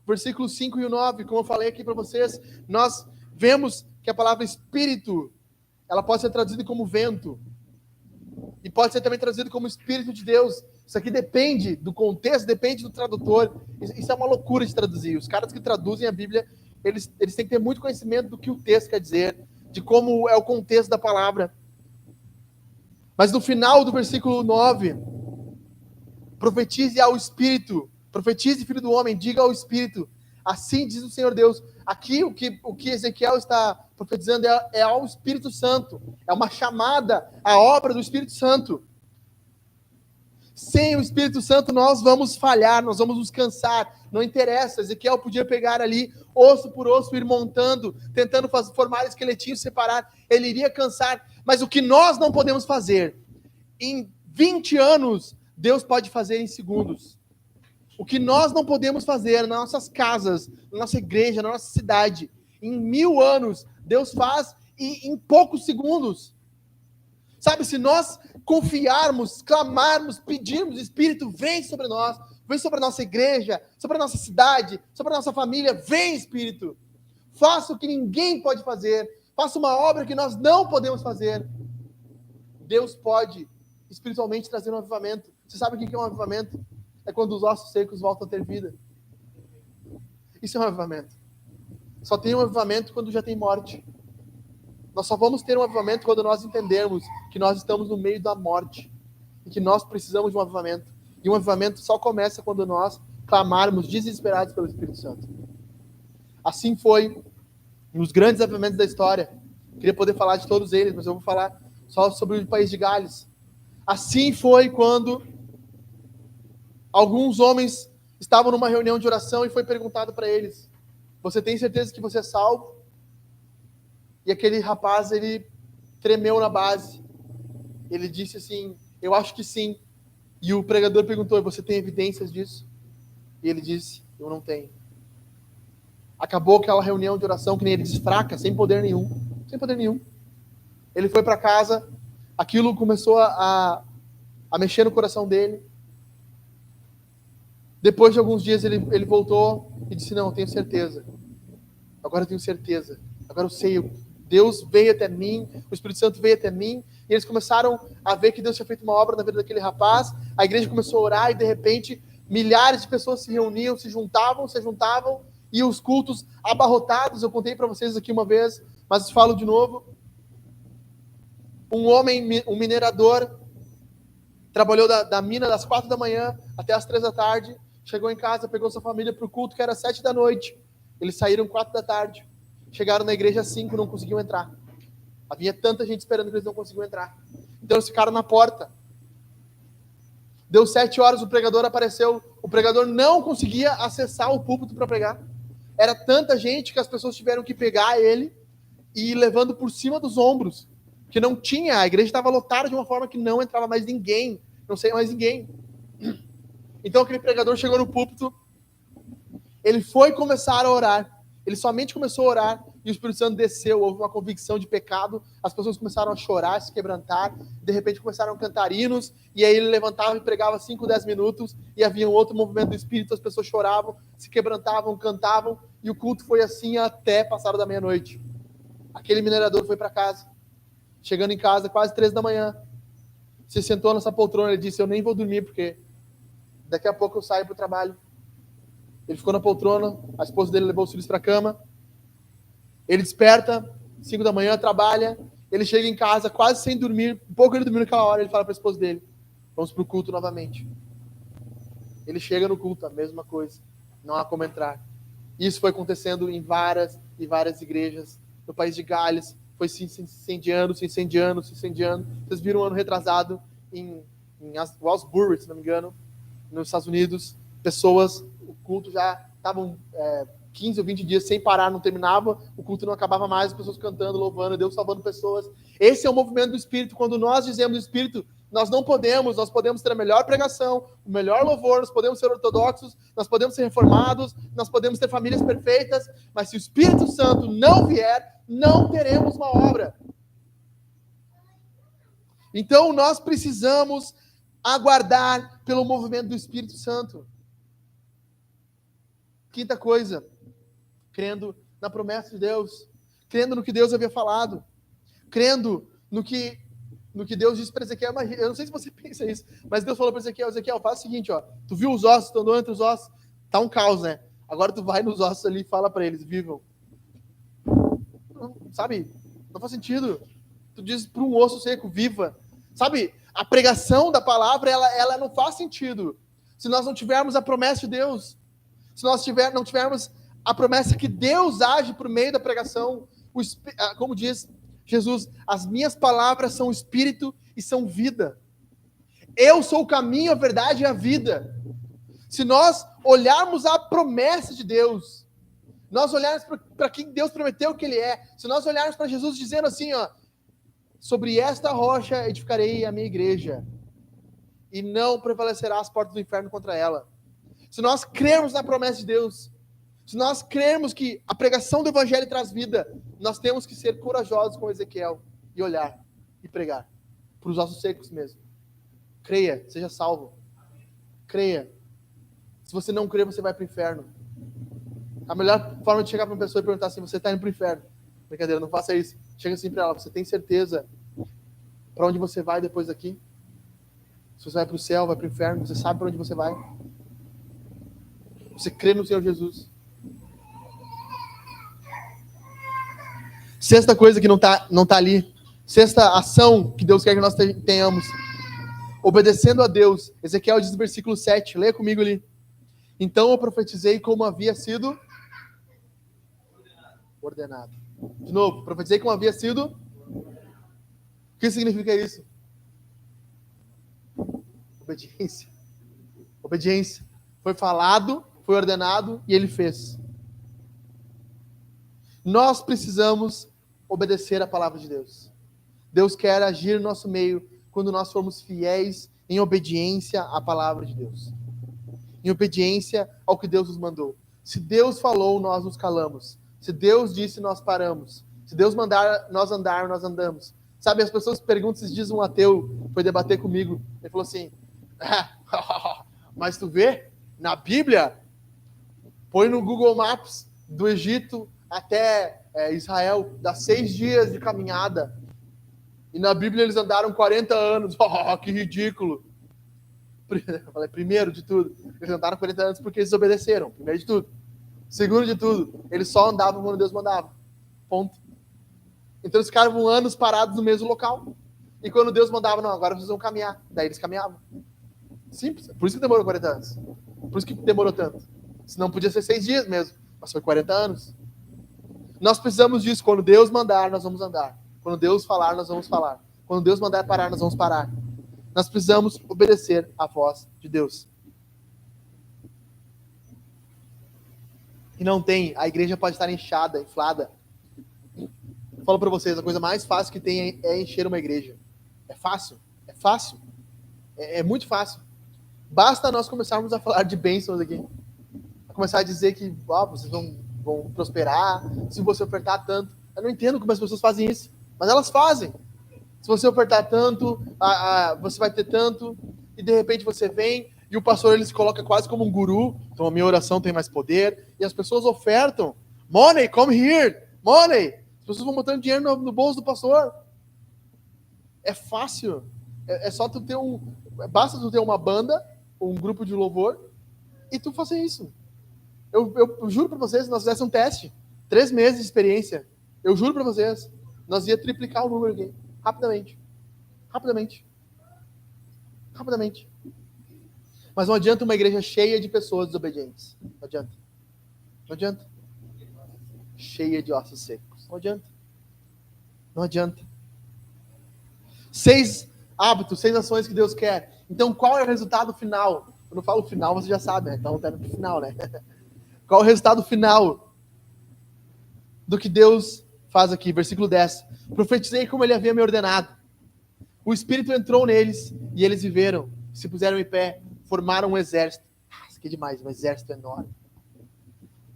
Versículos 5 e 9, como eu falei aqui para vocês, nós vemos que a palavra Espírito, ela pode ser traduzida como vento, e pode ser também traduzida como Espírito de Deus. Isso aqui depende do contexto, depende do tradutor. Isso é uma loucura de traduzir. Os caras que traduzem a Bíblia, eles têm que ter muito conhecimento do que o texto quer dizer, de como é o contexto da palavra. Mas no final do versículo 9, profetize ao Espírito, profetize, filho do homem, diga ao Espírito, assim diz o Senhor Deus. Aqui o que Ezequiel está profetizando é ao Espírito Santo, é uma chamada à obra do Espírito Santo. Sem o Espírito Santo nós vamos falhar, nós vamos nos cansar, não interessa. Ezequiel podia pegar ali osso por osso, ir montando, tentando formar esqueletinhos, separar, ele iria cansar, mas o que nós não podemos fazer em 20 anos, Deus pode fazer em segundos. O que nós não podemos fazer nas nossas casas, na nossa igreja, na nossa cidade, em 1000 anos, Deus faz em poucos segundos. Sabe, se nós confiarmos, clamarmos, pedirmos, o Espírito vem sobre nós, vem sobre a nossa igreja, sobre a nossa cidade, sobre a nossa família, vem Espírito. Faça o que ninguém pode fazer, faça uma obra que nós não podemos fazer. Deus pode espiritualmente trazer um avivamento. Você sabe o que é um avivamento? É quando os ossos secos voltam a ter vida. Isso é um avivamento. só tem um avivamento quando já tem morte. Nós só vamos ter um avivamento quando nós entendermos que nós estamos no meio da morte e que nós precisamos de um avivamento. E um avivamento só começa quando nós clamarmos desesperados pelo Espírito Santo. Assim foi nos grandes avivamentos da história. Queria poder falar de todos eles, mas eu vou falar só sobre o país de Gales. Assim foi quando alguns homens estavam numa reunião de oração e foi perguntado para eles: você tem certeza que você é salvo? E aquele rapaz, ele tremeu na base. Ele disse assim: eu acho que sim. E o pregador perguntou: você tem evidências disso? E ele disse: eu não tenho. Acabou aquela reunião de oração, que nem ele diz, fraca, sem poder nenhum. Sem poder nenhum. Ele foi para casa, aquilo começou a mexer no coração dele. Depois de alguns dias ele voltou e disse: não, eu tenho certeza. Agora eu tenho certeza. Agora eu sei, Deus veio até mim, o Espírito Santo veio até mim, e eles começaram a ver que Deus tinha feito uma obra na vida daquele rapaz. A igreja começou a orar e de repente milhares de pessoas se reuniam, se juntavam, e os cultos abarrotados. Eu contei para vocês aqui uma vez, mas falo de novo. Um homem, um minerador, trabalhou da mina das 4 da manhã até as 3 da tarde, chegou em casa, pegou sua família para o culto, que era 7 da noite. Eles saíram 4 da tarde, chegaram na igreja às 5, não conseguiam entrar. Havia tanta gente esperando que eles não conseguiam entrar. Então eles ficaram na porta. Deu 7 horas, o pregador apareceu. O pregador não conseguia acessar o púlpito para pregar. Era tanta gente que as pessoas tiveram que pegar ele e ir levando por cima dos ombros. Que não tinha, a igreja estava lotada de uma forma que não entrava mais ninguém. Não sei mais ninguém. Então aquele pregador chegou no púlpito. Ele foi começar a orar. Ele somente começou a orar e o Espírito Santo desceu. Houve uma convicção de pecado. As pessoas começaram a chorar, a se quebrantar. De repente começaram a cantar hinos. E aí ele levantava e pregava 5, 10 minutos. E havia um outro movimento do Espírito. As pessoas choravam, se quebrantavam, cantavam. E o culto foi assim até passar da meia-noite. Aquele minerador foi para casa. Chegando em casa, quase 3 da manhã. Se sentou nessa poltrona. Ele disse: eu nem vou dormir porque daqui a pouco eu saio para o trabalho. Ele ficou na poltrona, a esposa dele levou os filhos para a cama. Ele desperta, 5 da manhã, trabalha. Ele chega em casa quase sem dormir. Um pouco ele dormiu naquela hora, ele fala para a esposa dele: vamos para o culto novamente. Ele chega no culto, a mesma coisa. Não há como entrar. Isso foi acontecendo em várias e várias igrejas. No país de Gales, foi se incendiando. Vocês viram um ano retrasado em Wellsbury, se não me engano, nos Estados Unidos. Pessoas, o culto já estavam 15 ou 20 dias sem parar, não terminava, o culto não acabava mais, as pessoas cantando, louvando, Deus salvando pessoas. Esse é o movimento do Espírito. Quando nós dizemos Espírito, nós podemos ter a melhor pregação, o melhor louvor, nós podemos ser ortodoxos, nós podemos ser reformados, nós podemos ter famílias perfeitas, mas se o Espírito Santo não vier, não teremos uma obra. Então nós precisamos aguardar pelo movimento do Espírito Santo. Quinta coisa, crendo na promessa de Deus, crendo no que Deus havia falado, crendo no que Deus disse para Ezequiel. Eu não sei se você pensa isso, mas Deus falou para Ezequiel: Ezequiel, faz o seguinte, ó, tu viu os ossos, tu andou entre os ossos, tá um caos, né? Agora tu vai nos ossos ali e fala para eles: vivam. Não, sabe, não faz sentido. Tu diz para um osso seco: viva. Sabe, a pregação da palavra, ela não faz sentido se nós não tivermos a promessa de Deus. Se nós não tivermos a promessa que Deus age por meio da pregação. Como diz Jesus: as minhas palavras são espírito e são vida. Eu sou o caminho, a verdade e a vida. Se nós olharmos a promessa de Deus, nós olharmos para quem Deus prometeu que Ele é, se nós olharmos para Jesus dizendo assim, ó: sobre esta rocha edificarei a minha igreja, e não prevalecerá as portas do inferno contra ela. Se nós crermos na promessa de Deus, se nós crermos que a pregação do Evangelho traz vida, nós temos que ser corajosos com Ezequiel e olhar e pregar para os ossos secos mesmo. Creia, seja salvo. Creia. Se você não crer, você vai para o inferno. A melhor forma de chegar para uma pessoa e perguntar assim: você está indo para o inferno? Brincadeira, não faça isso. Chega assim para ela: você tem certeza para onde você vai depois daqui? Se você vai para o céu, vai para o inferno, você sabe para onde você vai? Você crê no Senhor Jesus? Sexta coisa que não tá ali. Sexta ação que Deus quer que nós tenhamos. Obedecendo a Deus. Ezequiel diz no versículo 7. Leia comigo ali. Então eu profetizei como havia sido ordenado. De novo, profetizei como havia sido. O que significa isso? Obediência. Obediência. Foi falado, foi ordenado e ele fez. Nós precisamos obedecer a palavra de Deus. Deus quer agir no nosso meio quando nós formos fiéis em obediência à palavra de Deus. Em obediência ao que Deus nos mandou. Se Deus falou, nós nos calamos. Se Deus disse, nós paramos. Se Deus mandar nós andar, nós andamos. Sabe, as pessoas perguntam, esses dias um ateu foi debater comigo. Ele falou assim, mas tu vê, na Bíblia, põe no Google Maps, do Egito até Israel, dá 6 dias de caminhada. E na Bíblia eles andaram 40 anos. Que ridículo. Eu falei, primeiro de tudo, eles andaram 40 anos porque eles obedeceram. Primeiro de tudo. Segundo de tudo, eles só andavam quando Deus mandava. Ponto. Então eles ficavam anos parados no mesmo local. E quando Deus mandava, não, agora vocês vão caminhar. Daí eles caminhavam. Simples. Por isso que demorou 40 anos. Por isso que demorou tanto. Senão podia ser 6 dias mesmo. Mas foi 40 anos. Nós precisamos disso. Quando Deus mandar, nós vamos andar. Quando Deus falar, nós vamos falar. Quando Deus mandar parar, nós vamos parar. Nós precisamos obedecer à voz de Deus. E não tem, a igreja pode estar inchada, inflada. Eu falo para vocês, a coisa mais fácil que tem é encher uma igreja. É fácil? É fácil. É muito fácil. Basta nós começarmos a falar de bênçãos aqui. A começar a dizer que vocês vão prosperar se você ofertar tanto. Eu não entendo como as pessoas fazem isso, mas elas fazem. Se você ofertar tanto, você vai ter tanto, e de repente você vem, e o pastor ele se coloca quase como um guru, então a minha oração tem mais poder, e as pessoas ofertam. Money, come here! Money! As pessoas vão botando dinheiro no bolso do pastor. É fácil. É só tu ter basta tu ter uma banda, um grupo de louvor, e tu fazer isso. Eu juro para vocês, se nós fizéssemos um teste, 3 meses de experiência, eu juro para vocês, nós ia triplicar o número aqui. Rapidamente. Mas não adianta uma igreja cheia de pessoas desobedientes. Não adianta. Cheia de ossos secos. Não adianta. 6 hábitos, 6 ações que Deus quer. Então, qual é o resultado final? Quando eu falo final, você já sabe, né? Então, tá no final, né? Qual é o resultado final do que Deus faz aqui? Versículo 10. Profetizei como ele havia me ordenado. O Espírito entrou neles e eles viveram, se puseram em pé, formaram um exército. Isso aqui é demais, um exército enorme.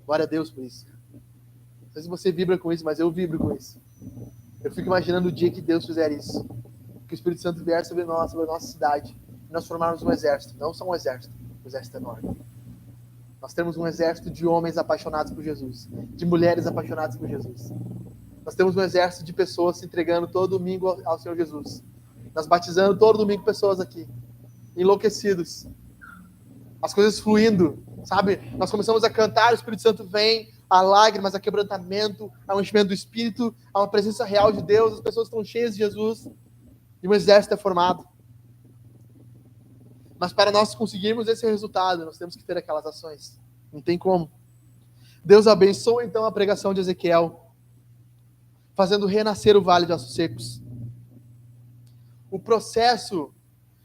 Glória a Deus por isso. Não sei se você vibra com isso, mas eu vibro com isso. Eu fico imaginando o dia que Deus fizer isso. Que o Espírito Santo vier sobre nós, sobre a nossa cidade, e nós formarmos um exército. Não só um exército enorme. Nós temos um exército de homens apaixonados por Jesus, de mulheres apaixonadas por Jesus. Nós temos um exército de pessoas se entregando todo domingo ao Senhor Jesus. Nós batizando todo domingo pessoas aqui, enlouquecidos. As coisas fluindo, sabe? Nós começamos a cantar, o Espírito Santo vem, há lágrimas, há quebrantamento, há um enchimento do Espírito, há uma presença real de Deus, as pessoas estão cheias de Jesus e um exército é formado. Mas para nós conseguirmos esse resultado, nós temos que ter aquelas ações. Não tem como. Deus abençoa então a pregação de Ezequiel, fazendo renascer o vale de ossos secos. O processo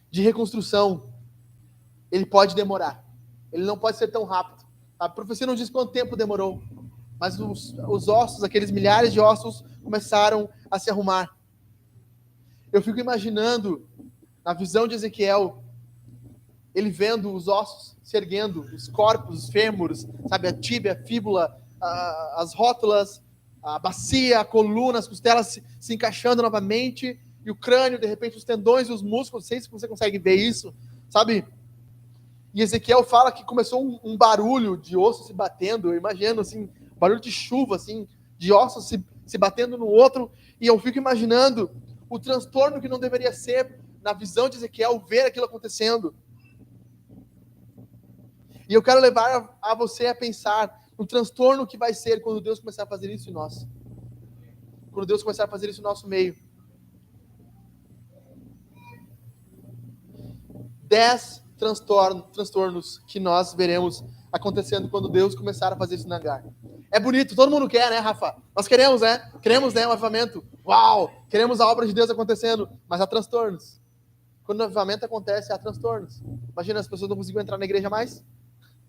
de reconstrução, ele pode demorar. Ele não pode ser tão rápido. A profecia não diz quanto tempo demorou, mas os ossos, aqueles milhares de ossos, começaram a se arrumar. Eu fico imaginando, na visão de Ezequiel, ele vendo os ossos se erguendo, os corpos, os fêmures, sabe, a tíbia, a fíbula, as rótulas, a bacia, a coluna, as costelas se encaixando novamente, e o crânio, de repente, os tendões e os músculos, não sei se você consegue ver isso, sabe? E Ezequiel fala que começou um barulho de osso se batendo, eu imagino, assim, barulho de chuva, assim, de ossos se batendo no outro, e eu fico imaginando o transtorno que não deveria ser, na visão de Ezequiel, ver aquilo acontecendo. E eu quero levar a você a pensar no transtorno que vai ser quando Deus começar a fazer isso em nós. quando Deus começar a fazer isso no nosso meio. 10 transtornos que nós veremos acontecendo quando Deus começar a fazer isso na Hangar. É bonito, todo mundo quer, né, Rafa? Nós queremos, né? Queremos, né, um avivamento. Uau! Queremos a obra de Deus acontecendo, mas há transtornos. Quando o avivamento acontece, há transtornos. Imagina, as pessoas não conseguem entrar na igreja mais.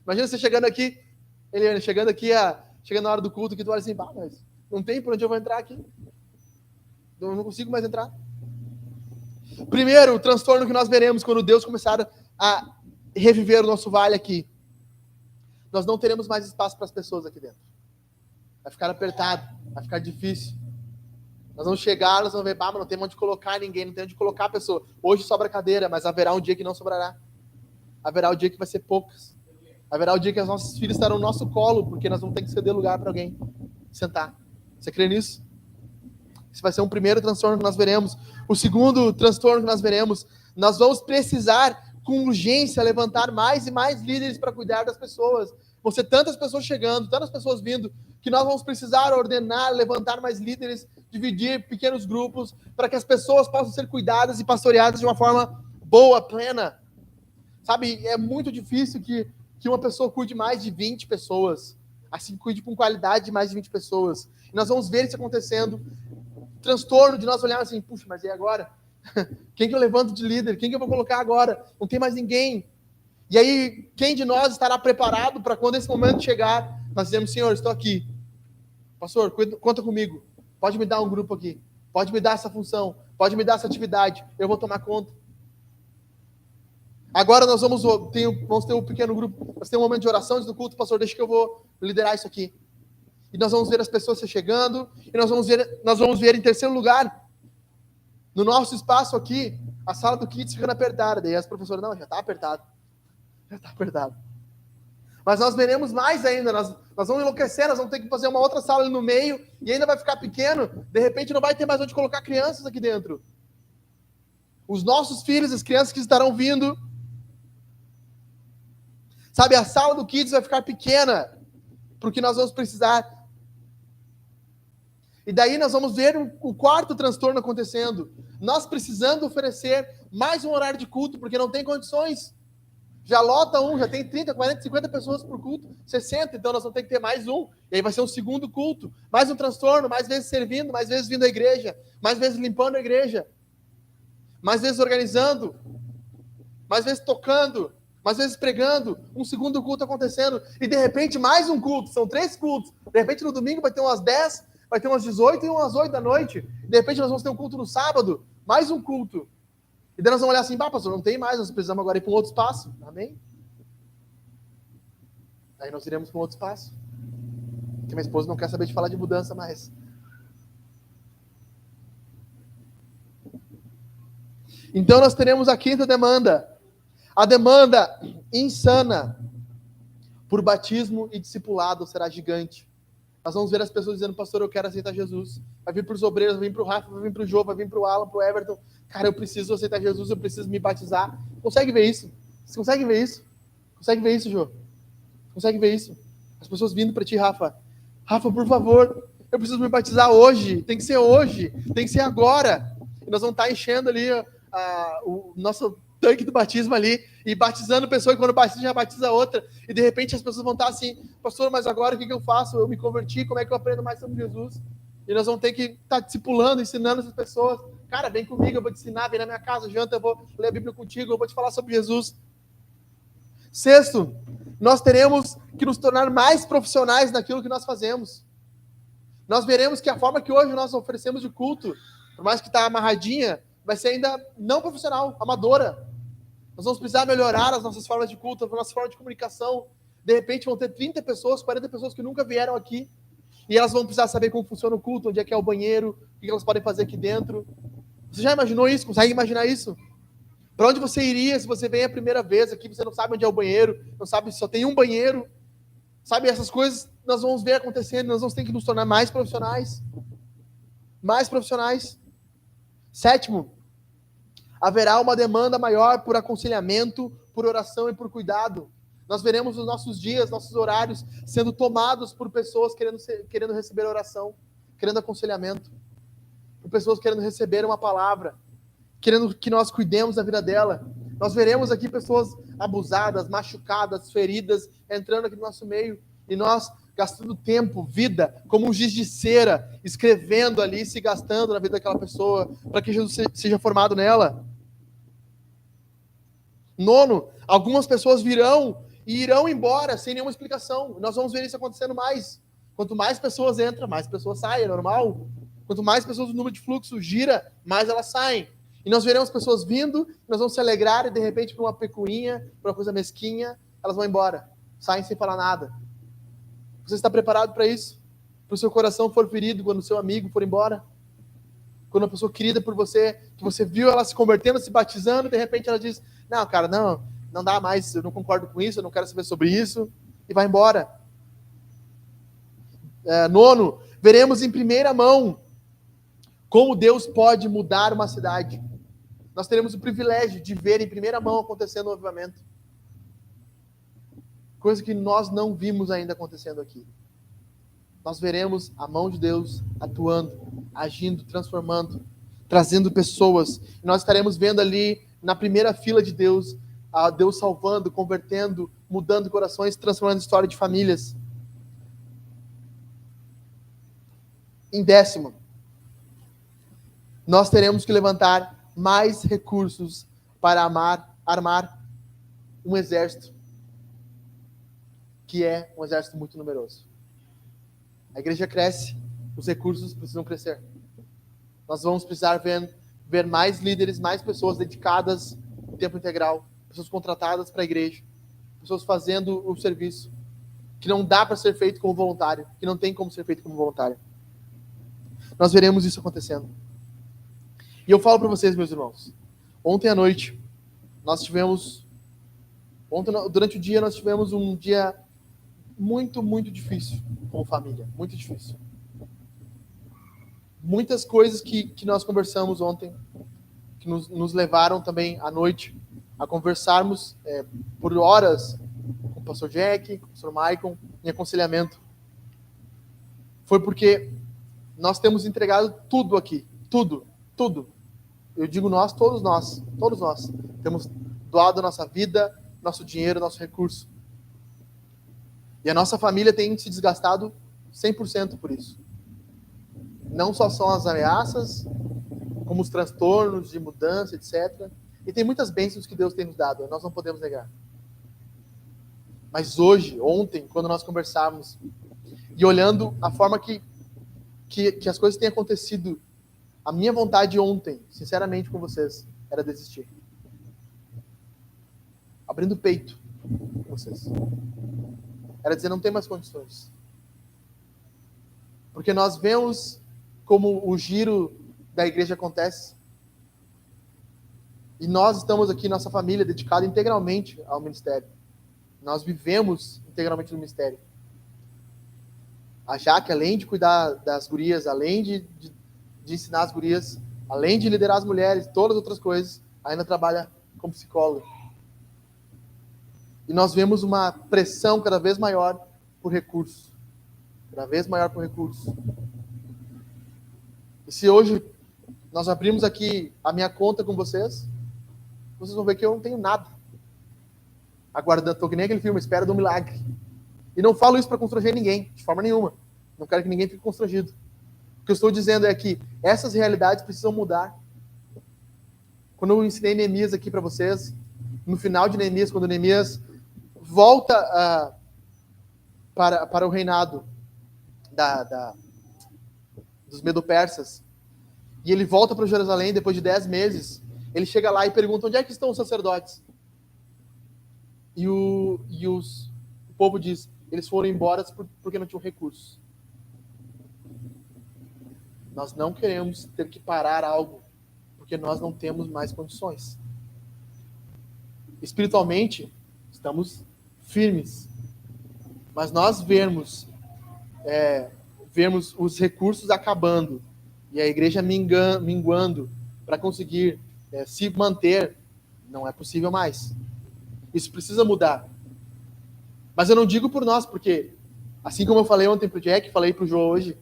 Imagina você chegando aqui, Eliane, chegando na hora do culto, que tu olha assim, mas não tem por onde eu vou entrar aqui. Eu não consigo mais entrar. Primeiro, o transtorno que nós veremos quando Deus começar a reviver o nosso vale aqui. Nós não teremos mais espaço para as pessoas aqui dentro. Vai ficar apertado, vai ficar difícil. Nós vamos chegar, nós vamos ver, mas não tem onde colocar ninguém, não tem onde colocar a pessoa. Hoje sobra cadeira, mas haverá um dia que não sobrará. Haverá um dia que vai ser poucas. Haverá um dia que os nossos filhos estarão no nosso colo, porque nós vamos ter que ceder lugar para alguém sentar. Você crê nisso? Esse vai ser um primeiro transtorno que nós veremos. O segundo transtorno que nós veremos, nós vamos precisar, com urgência, levantar mais e mais líderes para cuidar das pessoas. Vão ser tantas pessoas chegando, tantas pessoas vindo, que nós vamos precisar ordenar, levantar mais líderes, dividir pequenos grupos, para que as pessoas possam ser cuidadas e pastoreadas de uma forma boa, plena. Sabe, é muito difícil que uma pessoa cuide mais de 20 pessoas, assim, cuide com qualidade de mais de 20 pessoas. E nós vamos ver isso acontecendo. Transtorno de nós olharmos assim, puxa, mas e agora? Quem que eu levanto de líder? Quem que eu vou colocar agora? Não tem mais ninguém. E aí, quem de nós estará preparado para quando esse momento chegar, nós dizemos, Senhor, estou aqui. Pastor, conta comigo. Pode me dar um grupo aqui. Pode me dar essa função. Pode me dar essa atividade. Eu vou tomar conta. Agora nós vamos ter um pequeno grupo. Nós temos um momento de oração antes do culto. Pastor, deixa que eu vou liderar isso aqui. E nós vamos ver as pessoas chegando. E nós vamos ver em terceiro lugar, no nosso espaço aqui, a sala do Kids ficando apertada. Daí as professoras, não, já está apertado. Já está apertado. Mas nós veremos mais ainda. Nós vamos enlouquecer, nós vamos ter que fazer uma outra sala ali no meio. E ainda vai ficar pequeno. De repente não vai ter mais onde colocar crianças aqui dentro. Os nossos filhos, as crianças que estarão vindo. Sabe, a sala do Kids vai ficar pequena. Porque nós vamos precisar. E daí nós vamos ver o quarto transtorno acontecendo. Nós precisando oferecer mais um horário de culto, porque não tem condições. Já lota já tem 30, 40, 50 pessoas por culto, 60, então nós vamos ter que ter mais um. E aí vai ser um segundo culto. Mais um transtorno, mais vezes servindo, mais vezes vindo à igreja, mais vezes limpando a igreja, mais vezes organizando, mais vezes tocando, mais vezes pregando, um segundo culto acontecendo. E de repente mais um culto, são 3 cultos. De repente no domingo vai ter umas 10, vai ter umas 18 e umas 8 da noite. De repente nós vamos ter um culto no sábado, mais um culto. E daí nós vamos olhar assim, pastor, não tem mais, nós precisamos agora ir para um outro espaço. Amém? Aí nós iremos para um outro espaço. Porque minha esposa não quer saber de falar de mudança mais. Então nós teremos a quinta demanda. A demanda insana por batismo e discipulado será gigante. Nós vamos ver as pessoas dizendo, pastor, eu quero aceitar Jesus. Vai vir para os obreiros, vai vir para o Rafa, vai vir para o Jô, vai vir para o Alan, para o Everton. Cara, eu preciso aceitar Jesus, eu preciso me batizar. Consegue ver isso? Você consegue ver isso? Consegue ver isso, Jô? Consegue ver isso? As pessoas vindo para ti, Rafa. Rafa, por favor, eu preciso me batizar hoje. Tem que ser hoje. Tem que ser agora. E nós vamos estar enchendo ali o nosso tanque do batismo ali e batizando pessoa, e quando batiza, já batiza outra. E de repente as pessoas vão estar assim, pastor, mas agora o que eu faço? Eu me converti, como é que eu aprendo mais sobre Jesus? E nós vamos ter que estar discipulando, ensinando essas pessoas. Cara, vem comigo, eu vou te ensinar, vem na minha casa, janta, eu vou ler a Bíblia contigo, eu vou te falar sobre Jesus. Sexto, nós teremos que nos tornar mais profissionais naquilo que nós fazemos. Nós veremos que a forma que hoje nós oferecemos de culto, por mais que está amarradinha, vai ser ainda não profissional, amadora. Nós vamos precisar melhorar as nossas formas de culto, as nossas formas de comunicação. De repente vão ter 30 pessoas, 40 pessoas que nunca vieram aqui. E elas vão precisar saber como funciona o culto, onde é que é o banheiro, o que elas podem fazer aqui dentro. Você já imaginou isso? Consegue imaginar isso? Para onde você iria se você vem a primeira vez aqui, você não sabe onde é o banheiro, não sabe se só tem um banheiro. Sabe, essas coisas nós vamos ver acontecendo, nós vamos ter que nos tornar mais profissionais. Mais profissionais. Sétimo, haverá uma demanda maior por aconselhamento, por oração e por cuidado. Nós veremos os nossos dias, nossos horários sendo tomados por pessoas querendo receber oração, querendo aconselhamento. pessoas querendo receber uma palavra, querendo que nós cuidemos da vida dela. Nós veremos aqui pessoas abusadas, machucadas, feridas, entrando aqui no nosso meio, e nós gastando tempo, vida, como um giz de cera, escrevendo ali, se gastando na vida daquela pessoa, para que Jesus seja formado nela. Nono, algumas pessoas virão e irão embora sem nenhuma explicação. Nós vamos ver isso acontecendo mais. Quanto mais pessoas entram, mais pessoas saem, é normal. Quanto mais pessoas o número de fluxo gira, mais elas saem. E nós veremos pessoas vindo, nós vamos se alegrar e de repente por uma picuinha, por uma coisa mesquinha, elas vão embora. Saem sem falar nada. Você está preparado para isso? Para o seu coração for ferido quando o seu amigo for embora? Quando uma pessoa querida por você, que você viu ela se convertendo, se batizando, de repente ela diz, não, cara, não dá mais, eu não concordo com isso, eu não quero saber sobre isso, e vai embora. Nono, veremos em primeira mão como Deus pode mudar uma cidade. Nós teremos o privilégio de ver em primeira mão acontecendo o avivamento. Coisa que nós não vimos ainda acontecendo aqui. Nós veremos a mão de Deus atuando, agindo, transformando, trazendo pessoas. E nós estaremos vendo ali, na primeira fila de Deus, a Deus salvando, convertendo, mudando corações, transformando a história de famílias. Em décimo, nós teremos que levantar mais recursos para armar um exército, que é um exército muito numeroso. A igreja cresce, os recursos precisam crescer. Nós vamos precisar ver mais líderes, mais pessoas dedicadas em tempo integral, pessoas contratadas para a igreja, pessoas fazendo o serviço, que não dá para ser feito como voluntário, que não tem como ser feito como voluntário. Nós veremos isso acontecendo. E eu falo para vocês, meus irmãos, ontem à noite, durante o dia, nós tivemos um dia muito, muito difícil como família, muito difícil. Muitas coisas que nós conversamos ontem, que nos levaram também à noite a conversarmos por horas com o pastor Jack, com o pastor Maicon, em aconselhamento. Foi porque nós temos entregado tudo aqui, tudo. Eu digo nós, todos nós. Temos doado nossa vida, nosso dinheiro, nosso recurso. E a nossa família tem se desgastado 100% por isso. Não só são as ameaças, como os transtornos de mudança, etc. E tem muitas bênçãos que Deus tem nos dado, nós não podemos negar. Mas hoje, ontem, quando nós conversávamos, e olhando a forma que as coisas têm acontecido, a minha vontade ontem, sinceramente com vocês, era desistir. Abrindo o peito com vocês. Era dizer, não tem mais condições. Porque nós vemos como o giro da igreja acontece. E nós estamos aqui, nossa família, dedicada integralmente ao ministério. Nós vivemos integralmente no ministério. A Jaque, além de cuidar das gurias, além de ensinar as gurias, além de liderar as mulheres, todas as outras coisas, ainda trabalha como psicóloga. E nós vemos uma pressão cada vez maior por recursos. Cada vez maior por recursos. E se hoje nós abrimos aqui a minha conta com vocês vão ver que eu não tenho nada. Aguardando, estou que nem aquele filme, Espera de um Milagre. E não falo isso para constranger ninguém, de forma nenhuma. Não quero que ninguém fique constrangido. O que eu estou dizendo é que essas realidades precisam mudar. Quando eu ensinei Neemias aqui para vocês, no final de Neemias, quando Neemias volta para o reinado dos Medo-Persas, e ele volta para Jerusalém depois de 10 meses, ele chega lá e pergunta, onde é que estão os sacerdotes? E o povo diz, eles foram embora porque não tinham recursos. Nós não queremos ter que parar algo, porque nós não temos mais condições. Espiritualmente, estamos firmes. Mas nós vermos os recursos acabando e a igreja minguando para conseguir se manter, não é possível mais. Isso precisa mudar. Mas eu não digo por nós, porque assim como eu falei ontem para o Jack, falei para o João hoje,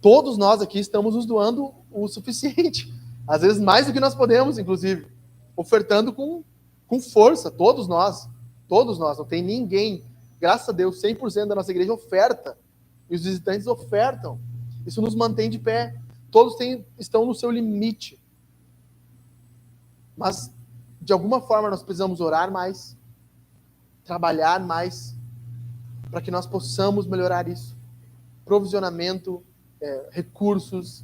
Todos nós aqui estamos nos doando o suficiente. Às vezes mais do que nós podemos, inclusive. Ofertando com força, todos nós. Todos nós, não tem ninguém. Graças a Deus, 100% da nossa igreja oferta. E os visitantes ofertam. Isso nos mantém de pé. Todos estão no seu limite. Mas, de alguma forma, nós precisamos orar mais, trabalhar mais, para que nós possamos melhorar isso. Provisionamento, recursos,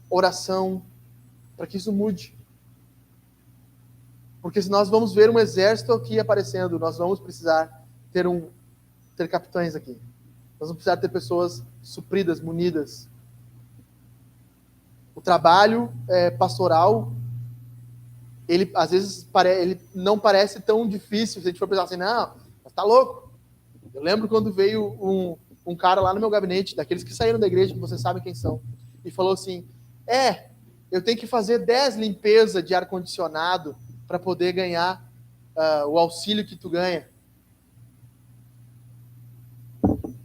oração, para que isso mude. Porque se nós vamos ver um exército aqui aparecendo, nós vamos precisar ter capitães aqui. Nós vamos precisar ter pessoas supridas, munidas. O trabalho pastoral, ele às vezes ele não parece tão difícil, se a gente for pensar assim, não, mas tá louco. Eu lembro quando veio um cara lá no meu gabinete, daqueles que saíram da igreja, que vocês sabem quem são, e falou assim, eu tenho que fazer 10 limpezas de ar-condicionado para poder ganhar o auxílio que tu ganha.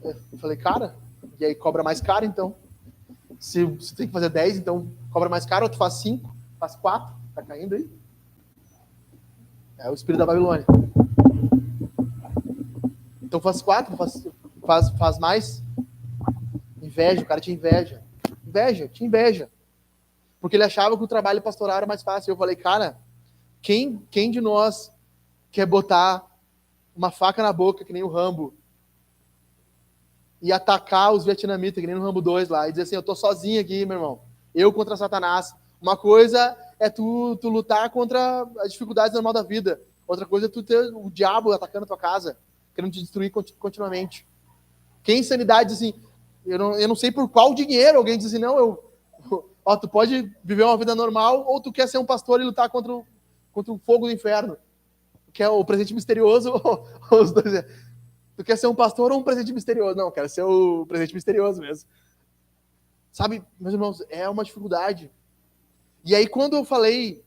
Eu falei, cara, e aí cobra mais caro então? Se você tem que fazer 10, então cobra mais caro, ou tu faz 5, faz 4, tá caindo aí? É o espírito da Babilônia. Então faz 4, faz mais. Inveja, o cara tinha inveja. Tinha inveja. Porque ele achava que o trabalho pastoral era mais fácil. Eu falei, cara, quem de nós quer botar uma faca na boca, que nem o Rambo, e atacar os vietnamitas, que nem no Rambo 2 lá, e dizer assim, eu tô sozinho aqui, meu irmão. Eu contra Satanás. Uma coisa é tu lutar contra as dificuldades normais da vida. Outra coisa é tu ter o diabo atacando a tua casa, querendo te destruir continuamente. Quem em sanidade diz assim, eu não sei por qual dinheiro, alguém diz assim, não, tu pode viver uma vida normal, ou tu quer ser um pastor e lutar contra o fogo do inferno. Que é o presente misterioso, ou os dois. Tu quer ser um pastor ou um presente misterioso? Não, quero ser o presente misterioso mesmo. Sabe, meus irmãos, é uma dificuldade. E aí, quando eu falei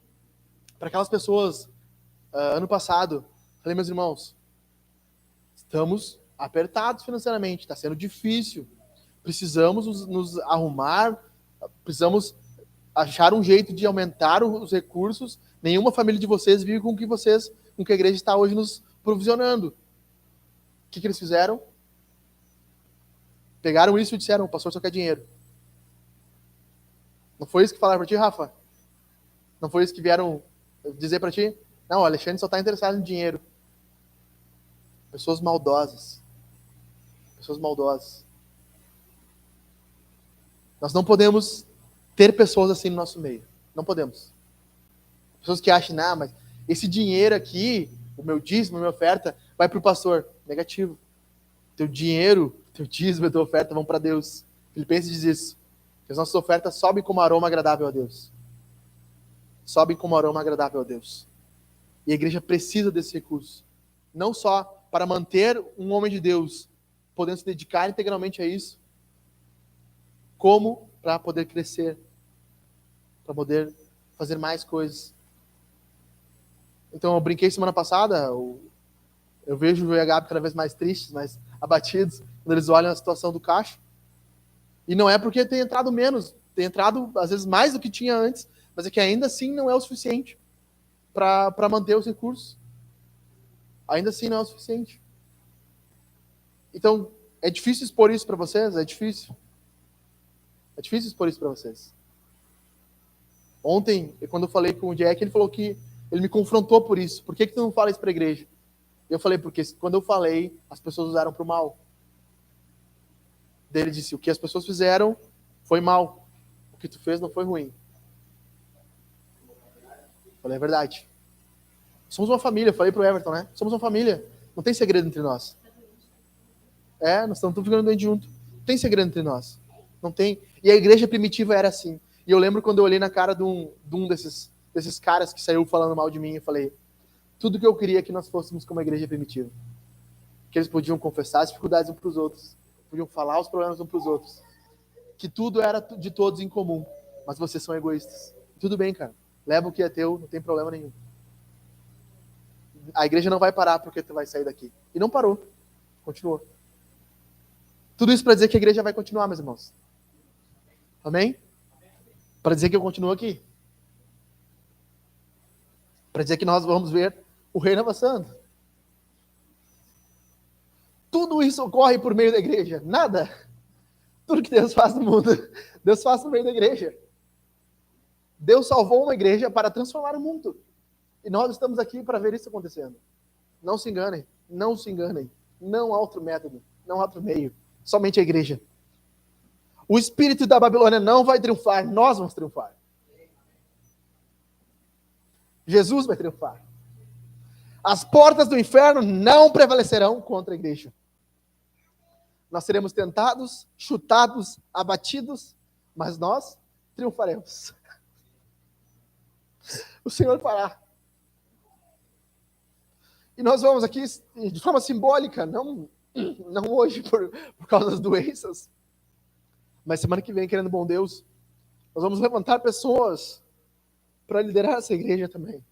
para aquelas pessoas, ano passado, falei, meus irmãos, estamos apertados financeiramente, está sendo difícil, precisamos nos arrumar, precisamos achar um jeito de aumentar os recursos. Nenhuma família de vocês vive com que a igreja está hoje nos provisionando. O que eles fizeram? Pegaram isso e disseram, o pastor só quer dinheiro. Não foi isso que falaram para ti, Rafa? Não foi isso que vieram dizer para ti? Não, o Alexandre só está interessado em dinheiro. Pessoas maldosas. Pessoas maldosas. Nós não podemos ter pessoas assim no nosso meio. Não podemos. Pessoas que acham, mas esse dinheiro aqui, o meu dízimo, a minha oferta, vai para o pastor. Negativo. Teu dinheiro, teu dízimo e tua oferta vão para Deus. Filipenses diz isso. Que as nossas ofertas sobem como aroma agradável a Deus. Sobem como aroma agradável a Deus. E a igreja precisa desse recurso. Não só para manter um homem de Deus podendo se dedicar integralmente a isso, como para poder crescer, para poder fazer mais coisas. Então eu brinquei semana passada, eu vejo o Joe e a Gabi cada vez mais tristes, mais abatidos, quando eles olham a situação do caixa. E não é porque tem entrado menos, tem entrado às vezes mais do que tinha antes, mas é que ainda assim não é o suficiente para manter os recursos. Ainda assim não é o suficiente. Então, é difícil expor isso para vocês? É difícil. É difícil expor isso para vocês. Ontem, quando eu falei com o Jack, ele falou que ele me confrontou por isso. Por que tu não fala isso para a igreja? Eu falei, porque quando eu falei, as pessoas usaram para o mal. Daí ele disse, o que as pessoas fizeram foi mal. O que tu fez não foi ruim. Eu falei, é verdade. Somos uma família, eu falei pro Everton, né? Somos uma família. Não tem segredo entre nós. Nós estamos ficando doentes junto. Não tem segredo entre nós. Não tem. E a igreja primitiva era assim. E eu lembro quando eu olhei na cara de um desses caras que saiu falando mal de mim, eu falei, tudo que eu queria é que nós fôssemos como a igreja primitiva. Que eles podiam confessar as dificuldades uns para os outros. Podiam falar os problemas uns para os outros. Que tudo era de todos em comum. Mas vocês são egoístas. Tudo bem, cara. Leva o que é teu, não tem problema nenhum. A igreja não vai parar porque tu vai sair daqui. E não parou. Continuou. Tudo isso para dizer que a igreja vai continuar, meus irmãos. Amém? Para dizer que eu continuo aqui. Para dizer que nós vamos ver o reino avançando. Tudo isso ocorre por meio da igreja. Nada. Tudo que Deus faz no mundo, Deus faz por meio da igreja. Deus salvou uma igreja para transformar o mundo. E nós estamos aqui para ver isso acontecendo. Não se enganem. Não se enganem. Não há outro método. Não há outro meio. Somente a igreja. O espírito da Babilônia não vai triunfar. Nós vamos triunfar. Jesus vai triunfar. As portas do inferno não prevalecerão contra a igreja. Nós seremos tentados, chutados, abatidos, mas nós triunfaremos. O Senhor fará. E nós vamos aqui de forma simbólica, não hoje por causa das doenças, mas semana que vem, querendo bom Deus, nós vamos levantar pessoas para liderar essa igreja também.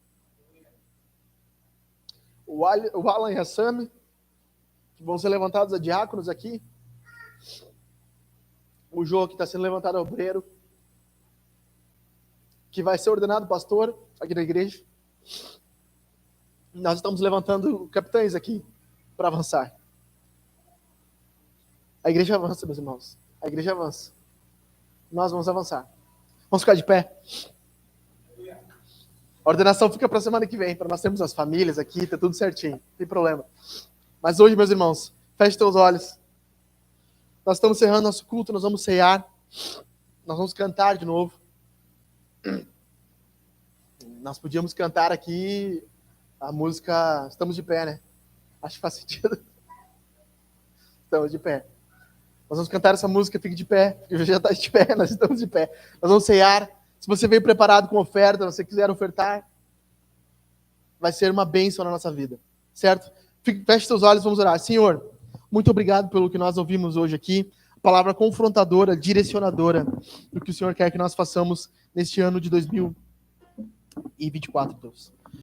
O Alan e a Sam, que vão ser levantados a diáconos aqui. O Jô, que está sendo levantado a obreiro, que vai ser ordenado pastor aqui na igreja. Nós estamos levantando capitães aqui para avançar. A igreja avança, meus irmãos. A igreja avança. Nós vamos avançar. Vamos ficar de pé. A ordenação fica para a semana que vem, para nós termos as famílias aqui, tá tudo certinho, não tem problema. Mas hoje, meus irmãos, feche teus olhos. Nós estamos encerrando nosso culto, nós vamos cear. Nós vamos cantar de novo. Nós podíamos cantar aqui a música Estamos de Pé, né? Acho que faz sentido. Estamos de pé. Nós vamos cantar essa música, fique de pé. Porque já está de pé, nós estamos de pé. Nós vamos cear. Se você veio preparado com oferta, se você quiser ofertar, vai ser uma bênção na nossa vida. Certo? Feche seus olhos, vamos orar. Senhor, muito obrigado pelo que nós ouvimos hoje aqui. Palavra confrontadora, direcionadora do que o Senhor quer que nós façamos neste ano de 2024, Deus.